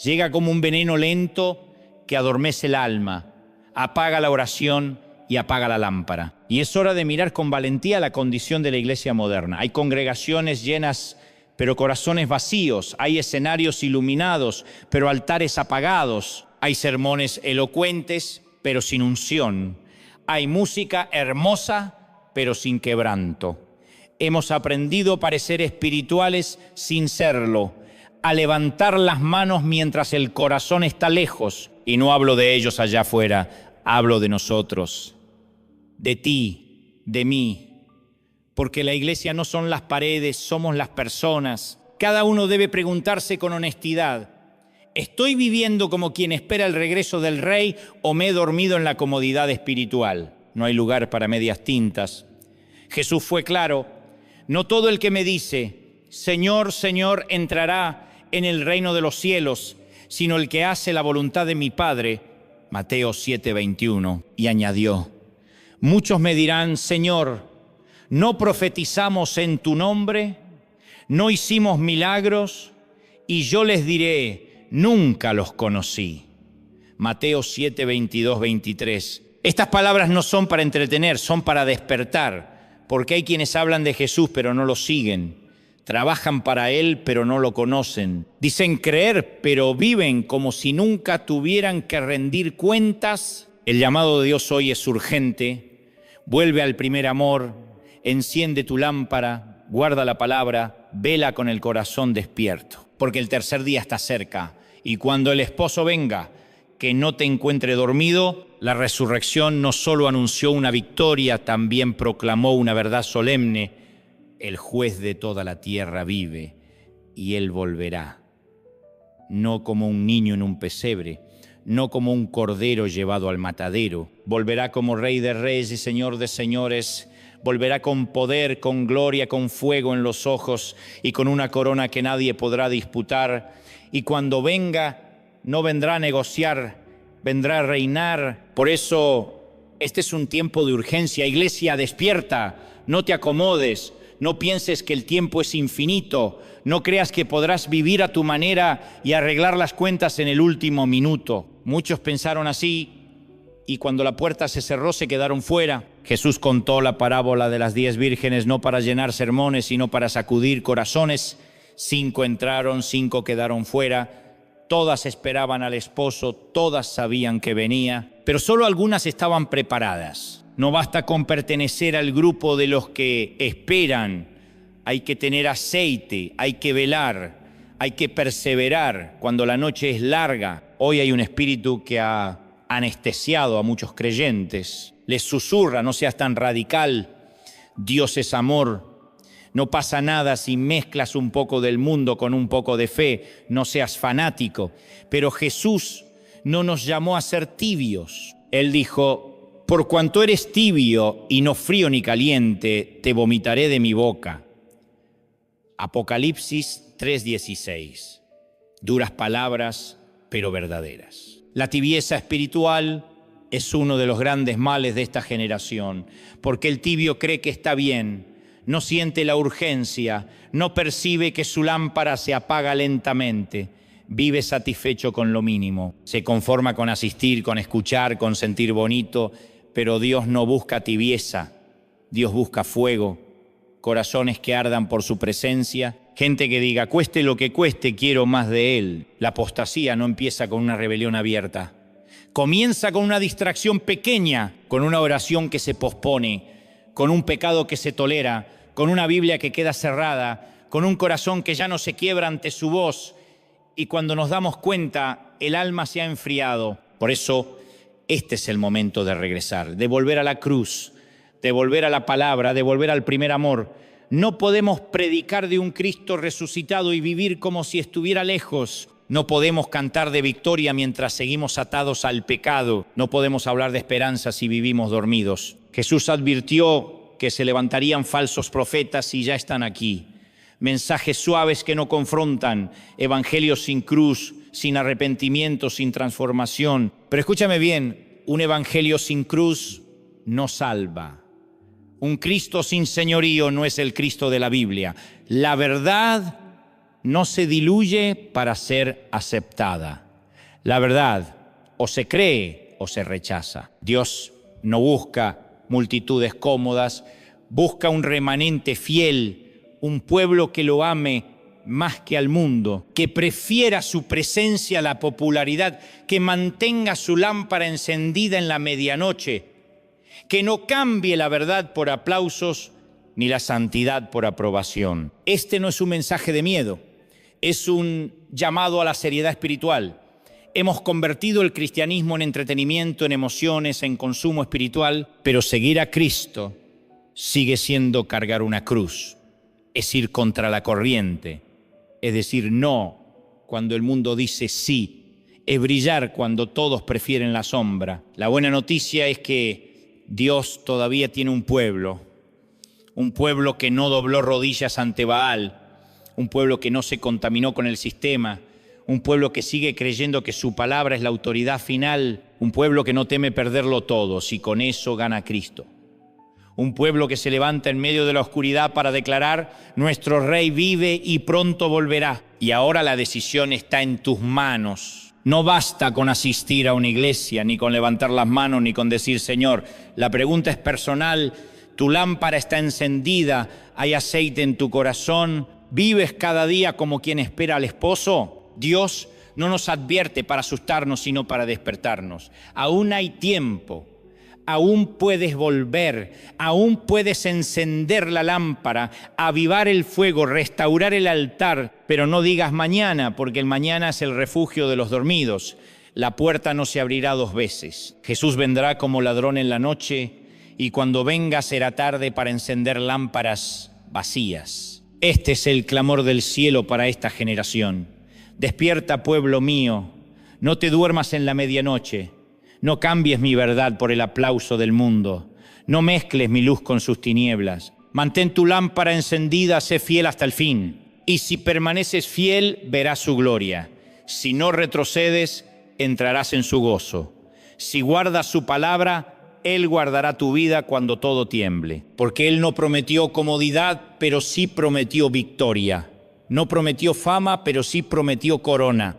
llega como un veneno lento que adormece el alma, apaga la oración y apaga la lámpara. Y es hora de mirar con valentía la condición de la iglesia moderna. Hay congregaciones llenas, pero corazones vacíos. Hay escenarios iluminados, pero altares apagados. Hay sermones elocuentes, pero sin unción. Hay música hermosa, pero sin quebranto. Hemos aprendido a parecer espirituales sin serlo, a levantar las manos mientras el corazón está lejos. Y no hablo de ellos allá afuera, hablo de nosotros, de ti, de mí. Porque la iglesia no son las paredes, somos las personas. Cada uno debe preguntarse con honestidad: ¿Estoy viviendo como quien espera el regreso del Rey o me he dormido en la comodidad espiritual? No hay lugar para medias tintas. Jesús fue claro: no todo el que me dice, Señor, Señor, entrará en el reino de los cielos, sino el que hace la voluntad de mi Padre. Mateo 7:21. Y añadió: muchos me dirán, Señor, ¿no profetizamos en tu nombre? ¿No hicimos milagros? Y yo les diré, nunca los conocí. Mateo 7:22-23. Estas palabras no son para entretener, son para despertar, porque hay quienes hablan de Jesús pero no lo siguen. Trabajan para Él pero no lo conocen. Dicen creer pero viven como si nunca tuvieran que rendir cuentas. El llamado de Dios hoy es urgente. Vuelve al primer amor, enciende tu lámpara, guarda la palabra, vela con el corazón despierto, porque el tercer día está cerca. Y cuando el esposo venga, que no te encuentre dormido. La resurrección no solo anunció una victoria, también proclamó una verdad solemne: el juez de toda la tierra vive y Él volverá, no como un niño en un pesebre, no como un cordero llevado al matadero. Volverá como Rey de reyes y Señor de señores. Volverá con poder, con gloria, con fuego en los ojos y con una corona que nadie podrá disputar. Y cuando venga, no vendrá a negociar, vendrá a reinar. Por eso, este es un tiempo de urgencia. Iglesia, despierta, no te acomodes, no pienses que el tiempo es infinito, no creas que podrás vivir a tu manera y arreglar las cuentas en el último minuto. Muchos pensaron así y cuando la puerta se cerró se quedaron fuera. Jesús contó la parábola de las 10 vírgenes no para llenar sermones, sino para sacudir corazones. 5 entraron, 5 quedaron fuera. Todas esperaban al esposo, todas sabían que venía, pero solo algunas estaban preparadas. No basta con pertenecer al grupo de los que esperan, hay que tener aceite, hay que velar, hay que perseverar cuando la noche es larga. Hoy hay un espíritu que ha anestesiado a muchos creyentes, les susurra: no seas tan radical, Dios es amor. No pasa nada si mezclas un poco del mundo con un poco de fe, no seas fanático. Pero Jesús no nos llamó a ser tibios. Él dijo: por cuanto eres tibio y no frío ni caliente, te vomitaré de mi boca. Apocalipsis 3:16. Duras palabras, pero verdaderas. La tibieza espiritual es uno de los grandes males de esta generación, porque el tibio cree que está bien, no siente la urgencia, no percibe que su lámpara se apaga lentamente, vive satisfecho con lo mínimo, se conforma con asistir, con escuchar, con sentir bonito, pero Dios no busca tibieza, Dios busca fuego, corazones que ardan por su presencia, gente que diga: cueste lo que cueste, quiero más de Él. La apostasía no empieza con una rebelión abierta, comienza con una distracción pequeña, con una oración que se pospone, con un pecado que se tolera, con una Biblia que queda cerrada, con un corazón que ya no se quiebra ante su voz. Y cuando nos damos cuenta, el alma se ha enfriado. Por eso, este es el momento de regresar, de volver a la cruz, de volver a la palabra, de volver al primer amor. No podemos predicar de un Cristo resucitado y vivir como si estuviera lejos. No podemos cantar de victoria mientras seguimos atados al pecado. No podemos hablar de esperanza si vivimos dormidos. Jesús advirtió que se levantarían falsos profetas y ya están aquí. Mensajes suaves que no confrontan, evangelios sin cruz, sin arrepentimiento, sin transformación. Pero escúchame bien, un evangelio sin cruz no salva. Un Cristo sin señorío no es el Cristo de la Biblia. La verdad no se diluye para ser aceptada. La verdad o se cree o se rechaza. Dios no busca multitudes cómodas, busca un remanente fiel, un pueblo que lo ame más que al mundo, que prefiera su presencia a la popularidad, que mantenga su lámpara encendida en la medianoche, que no cambie la verdad por aplausos ni la santidad por aprobación. Este no es un mensaje de miedo, es un llamado a la seriedad espiritual. Hemos convertido el cristianismo en entretenimiento, en emociones, en consumo espiritual, pero seguir a Cristo sigue siendo cargar una cruz, es ir contra la corriente, es decir no cuando el mundo dice sí, es brillar cuando todos prefieren la sombra. La buena noticia es que Dios todavía tiene un pueblo que no dobló rodillas ante Baal, un pueblo que no se contaminó con el sistema, un pueblo que sigue creyendo que su palabra es la autoridad final, un pueblo que no teme perderlo todo si con eso gana Cristo. Un pueblo que se levanta en medio de la oscuridad para declarar: nuestro Rey vive y pronto volverá. Y ahora la decisión está en tus manos. No basta con asistir a una iglesia, ni con levantar las manos, ni con decir Señor. La pregunta es personal. Tu lámpara está encendida, hay aceite en tu corazón. ¿Vives cada día como quien espera al esposo? Dios no nos advierte para asustarnos, sino para despertarnos. Aún hay tiempo. Aún puedes volver, aún puedes encender la lámpara, avivar el fuego, restaurar el altar, pero no digas mañana, porque el mañana es el refugio de los dormidos. La puerta no se abrirá dos veces. Jesús vendrá como ladrón en la noche, y cuando venga será tarde para encender lámparas vacías. Este es el clamor del cielo para esta generación. Despierta, pueblo mío, no te duermas en la medianoche. No cambies mi verdad por el aplauso del mundo. No mezcles mi luz con sus tinieblas. Mantén tu lámpara encendida, sé fiel hasta el fin. Y si permaneces fiel, verás su gloria. Si no retrocedes, entrarás en su gozo. Si guardas su palabra, Él guardará tu vida cuando todo tiemble. Porque Él no prometió comodidad, pero sí prometió victoria. No prometió fama, pero sí prometió corona.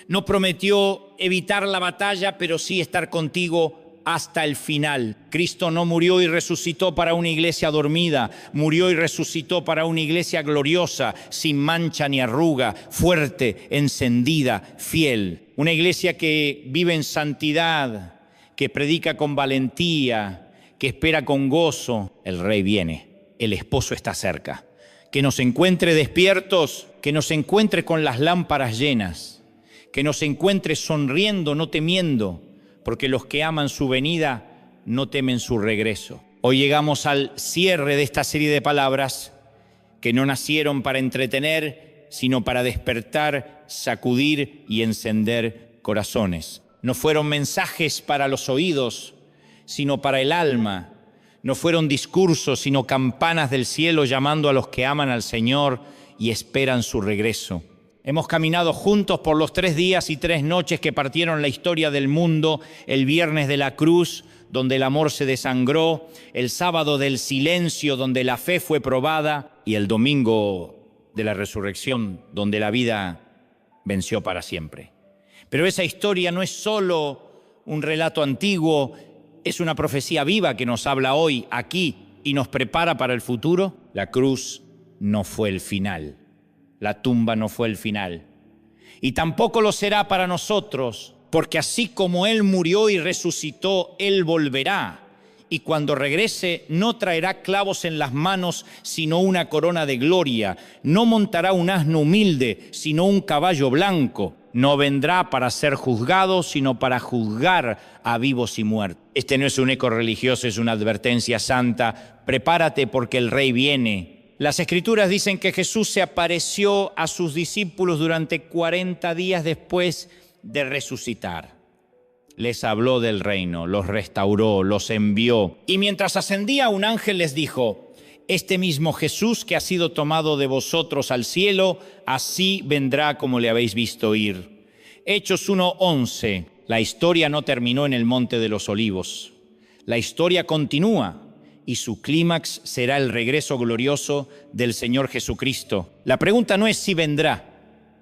No prometió evitar la batalla, pero sí estar contigo hasta el final. Cristo no murió y resucitó para una iglesia dormida, murió y resucitó para una iglesia gloriosa, sin mancha ni arruga, fuerte, encendida, fiel. Una iglesia que vive en santidad, que predica con valentía, que espera con gozo. El Rey viene, el esposo está cerca. Que nos encuentre despiertos, que nos encuentre con las lámparas llenas. Que nos encuentre sonriendo, no temiendo, porque los que aman su venida no temen su regreso. Hoy llegamos al cierre de esta serie de palabras que no nacieron para entretener, sino para despertar, sacudir y encender corazones. No fueron mensajes para los oídos, sino para el alma. No fueron discursos, sino campanas del cielo llamando a los que aman al Señor y esperan su regreso. Hemos caminado juntos por los 3 días y 3 noches que partieron la historia del mundo, el viernes de la cruz, donde el amor se desangró, el sábado del silencio, donde la fe fue probada, y el domingo de la resurrección, donde la vida venció para siempre. Pero esa historia no es solo un relato antiguo, es una profecía viva que nos habla hoy, aquí, y nos prepara para el futuro. La cruz no fue el final. La tumba no fue el final. Y tampoco lo será para nosotros, porque así como Él murió y resucitó, Él volverá. Y cuando regrese, no traerá clavos en las manos, sino una corona de gloria. No montará un asno humilde, sino un caballo blanco. No vendrá para ser juzgado, sino para juzgar a vivos y muertos. Este no es un eco religioso, es una advertencia santa. Prepárate porque el Rey viene. Las Escrituras dicen que Jesús se apareció a sus discípulos durante 40 días después de resucitar. Les habló del reino, los restauró, los envió. Y mientras ascendía, un ángel les dijo: este mismo Jesús que ha sido tomado de vosotros al cielo, así vendrá como le habéis visto ir. Hechos 1:11. La historia no terminó en el Monte de los Olivos. La historia continúa. Y su clímax será el regreso glorioso del Señor Jesucristo. La pregunta no es si vendrá,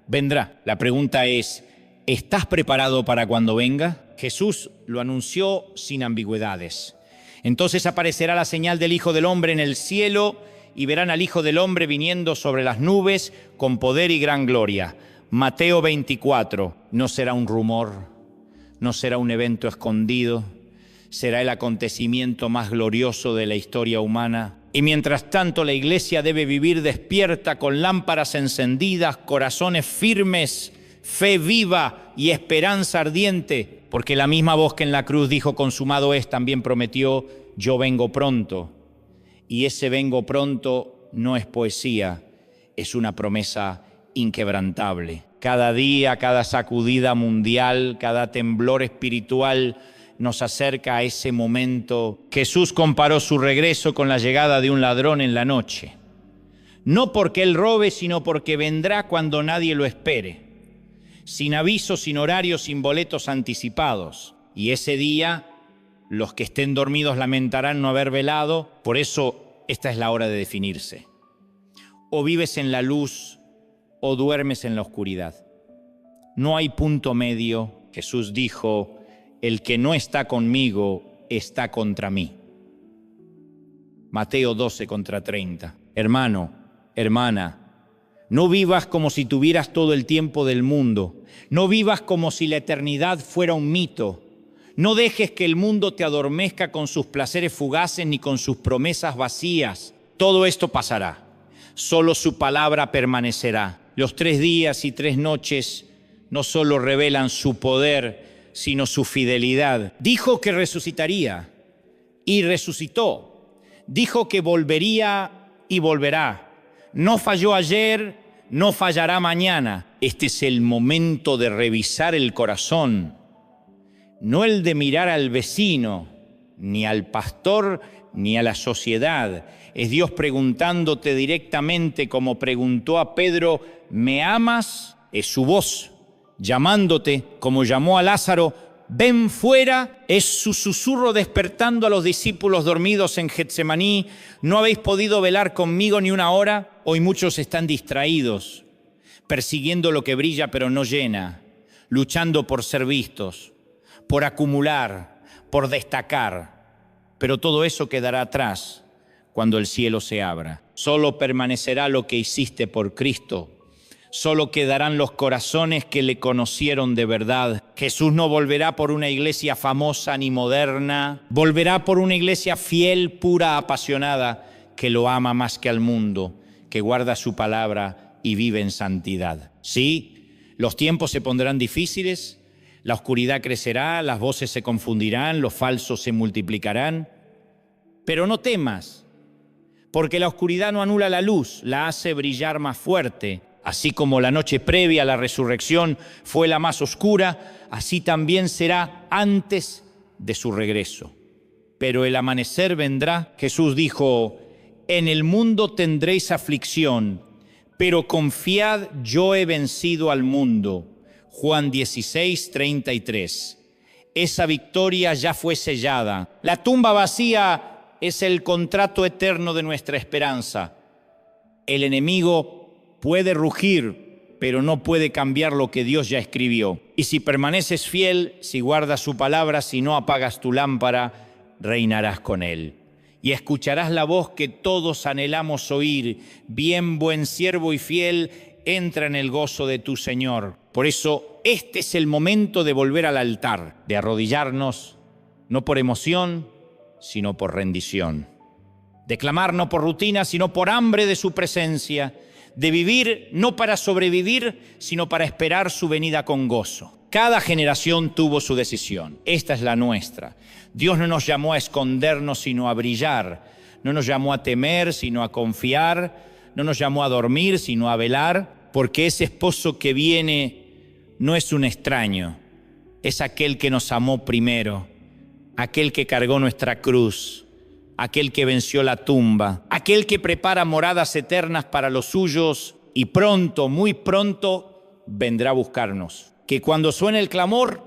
vendrá. La pregunta es, ¿estás preparado para cuando venga? Jesús lo anunció sin ambigüedades. Entonces aparecerá la señal del Hijo del Hombre en el cielo y verán al Hijo del Hombre viniendo sobre las nubes con poder y gran gloria. Mateo 24. No será un rumor, no será un evento escondido. Será el acontecimiento más glorioso de la historia humana. Y mientras tanto la iglesia debe vivir despierta con lámparas encendidas, corazones firmes, fe viva y esperanza ardiente, porque la misma voz que en la cruz dijo consumado es, también prometió yo vengo pronto. Y ese vengo pronto no es poesía, es una promesa inquebrantable. Cada día, cada sacudida mundial, cada temblor espiritual nos acerca a ese momento. Jesús comparó su regreso con la llegada de un ladrón en la noche. No porque él robe, sino porque vendrá cuando nadie lo espere, sin aviso, sin horario, sin boletos anticipados. Y ese día, los que estén dormidos lamentarán no haber velado. Por eso, esta es la hora de definirse. O vives en la luz o duermes en la oscuridad. No hay punto medio. Jesús dijo: el que no está conmigo está contra mí. Mateo 12:30. Hermano, hermana, no vivas como si tuvieras todo el tiempo del mundo. No vivas como si la eternidad fuera un mito. No dejes que el mundo te adormezca con sus placeres fugaces ni con sus promesas vacías. Todo esto pasará. Solo su palabra permanecerá. Los 3 días y 3 noches no solo revelan su poder, sino su fidelidad. Dijo que resucitaría y resucitó. Dijo que volvería y volverá. No falló ayer, no fallará mañana. Este es el momento de revisar el corazón, no el de mirar al vecino, ni al pastor, ni a la sociedad. Es Dios preguntándote directamente, como preguntó a Pedro: ¿me amas? Es su voz llamándote, como llamó a Lázaro: ven fuera. Es su susurro despertando a los discípulos dormidos en Getsemaní: ¿no habéis podido velar conmigo ni una hora? Hoy muchos están distraídos, persiguiendo lo que brilla pero no llena, luchando por ser vistos, por acumular, por destacar. Pero todo eso quedará atrás cuando el cielo se abra. Solo permanecerá lo que hiciste por Cristo. Solo quedarán los corazones que le conocieron de verdad. Jesús no volverá por una iglesia famosa ni moderna. Volverá por una iglesia fiel, pura, apasionada, que lo ama más que al mundo, que guarda su palabra y vive en santidad. Sí, los tiempos se pondrán difíciles, la oscuridad crecerá, las voces se confundirán, los falsos se multiplicarán. Pero no temas, porque la oscuridad no anula la luz, la hace brillar más fuerte. Así como la noche previa a la resurrección fue la más oscura, así también será antes de su regreso. Pero el amanecer vendrá. Jesús dijo: en el mundo tendréis aflicción, pero confiad, yo he vencido al mundo. Juan 16:33. Esa victoria ya fue sellada. La tumba vacía es el contrato eterno de nuestra esperanza. El enemigo puede rugir, pero no puede cambiar lo que Dios ya escribió. Y si permaneces fiel, si guardas su palabra, si no apagas tu lámpara, reinarás con él. Y escucharás la voz que todos anhelamos oír: bien, buen siervo y fiel, entra en el gozo de tu Señor. Por eso, este es el momento de volver al altar, de arrodillarnos, no por emoción, sino por rendición. De clamar no por rutina, sino por hambre de su presencia. De vivir no para sobrevivir, sino para esperar su venida con gozo. Cada generación tuvo su decisión. Esta es la nuestra. Dios no nos llamó a escondernos, sino a brillar. No nos llamó a temer, sino a confiar. No nos llamó a dormir, sino a velar. Porque ese esposo que viene no es un extraño. Es aquel que nos amó primero. Aquel que cargó nuestra cruz. Aquel que venció la tumba, aquel que prepara moradas eternas para los suyos y pronto, muy pronto, vendrá a buscarnos. Que cuando suene el clamor,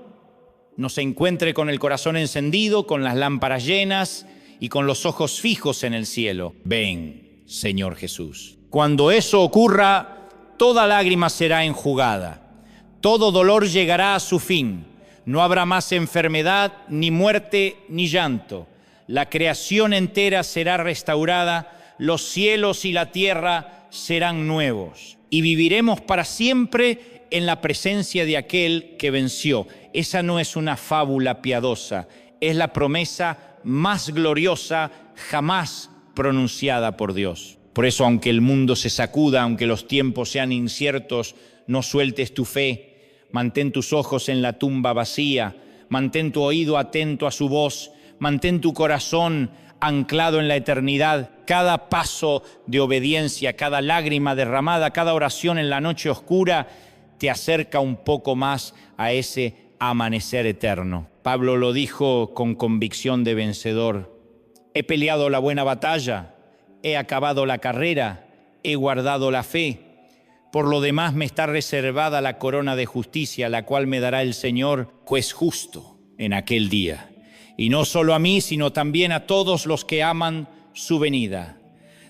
nos encuentre con el corazón encendido, con las lámparas llenas y con los ojos fijos en el cielo. Ven, Señor Jesús. Cuando eso ocurra, toda lágrima será enjugada, todo dolor llegará a su fin. No habrá más enfermedad, ni muerte, ni llanto. La creación entera será restaurada, los cielos y la tierra serán nuevos. Y viviremos para siempre en la presencia de aquel que venció. Esa no es una fábula piadosa, es la promesa más gloriosa jamás pronunciada por Dios. Por eso, aunque el mundo se sacuda, aunque los tiempos sean inciertos, no sueltes tu fe, mantén tus ojos en la tumba vacía, mantén tu oído atento a su voz, mantén tu corazón anclado en la eternidad. Cada paso de obediencia, cada lágrima derramada, cada oración en la noche oscura te acerca un poco más a ese amanecer eterno. Pablo lo dijo con convicción de vencedor. He peleado la buena batalla, he acabado la carrera, he guardado la fe. Por lo demás me está reservada la corona de justicia, la cual me dará el Señor, juez justo, en aquel día. Y no solo a mí, sino también a todos los que aman su venida.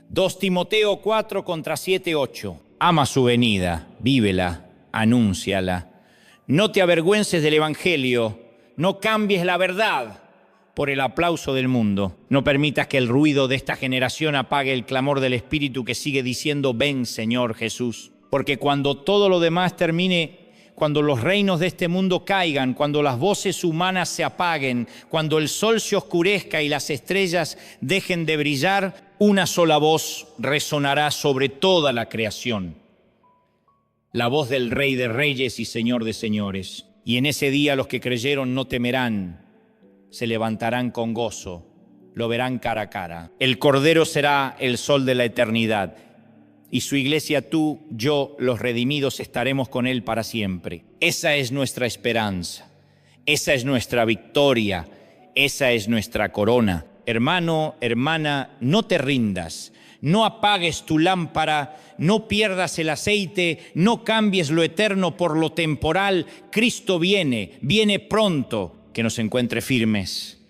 2 Timoteo 4:7-8. Ama su venida, vívela, anúnciala. No te avergüences del Evangelio, no cambies la verdad por el aplauso del mundo. No permitas que el ruido de esta generación apague el clamor del Espíritu que sigue diciendo: ven, Señor Jesús. Porque cuando todo lo demás termine, cuando los reinos de este mundo caigan, cuando las voces humanas se apaguen, cuando el sol se oscurezca y las estrellas dejen de brillar, una sola voz resonará sobre toda la creación: la voz del Rey de Reyes y Señor de Señores. Y en ese día los que creyeron no temerán, se levantarán con gozo, lo verán cara a cara. El Cordero será el sol de la eternidad, y su iglesia, tú, yo, los redimidos, estaremos con él para siempre. Esa es nuestra esperanza, esa es nuestra victoria, esa es nuestra corona. Hermano, hermana, no te rindas, no apagues tu lámpara, no pierdas el aceite, no cambies lo eterno por lo temporal. Cristo viene pronto. Que nos encuentre firmes,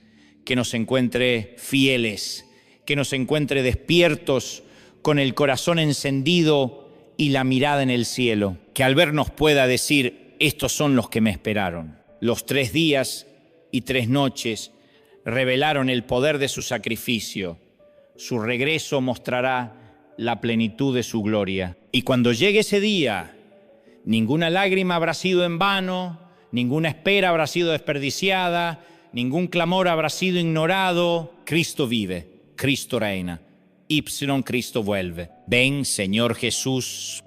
que nos encuentre fieles, que nos encuentre despiertos, con el corazón encendido y la mirada en el cielo. Que al vernos pueda decir: estos son los que me esperaron. Los 3 días y 3 noches revelaron el poder de su sacrificio. Su regreso mostrará la plenitud de su gloria. Y cuando llegue ese día, ninguna lágrima habrá sido en vano, ninguna espera habrá sido desperdiciada, ningún clamor habrá sido ignorado. Cristo vive, Cristo reina, Cristo vuelve. Ven, Señor Jesús.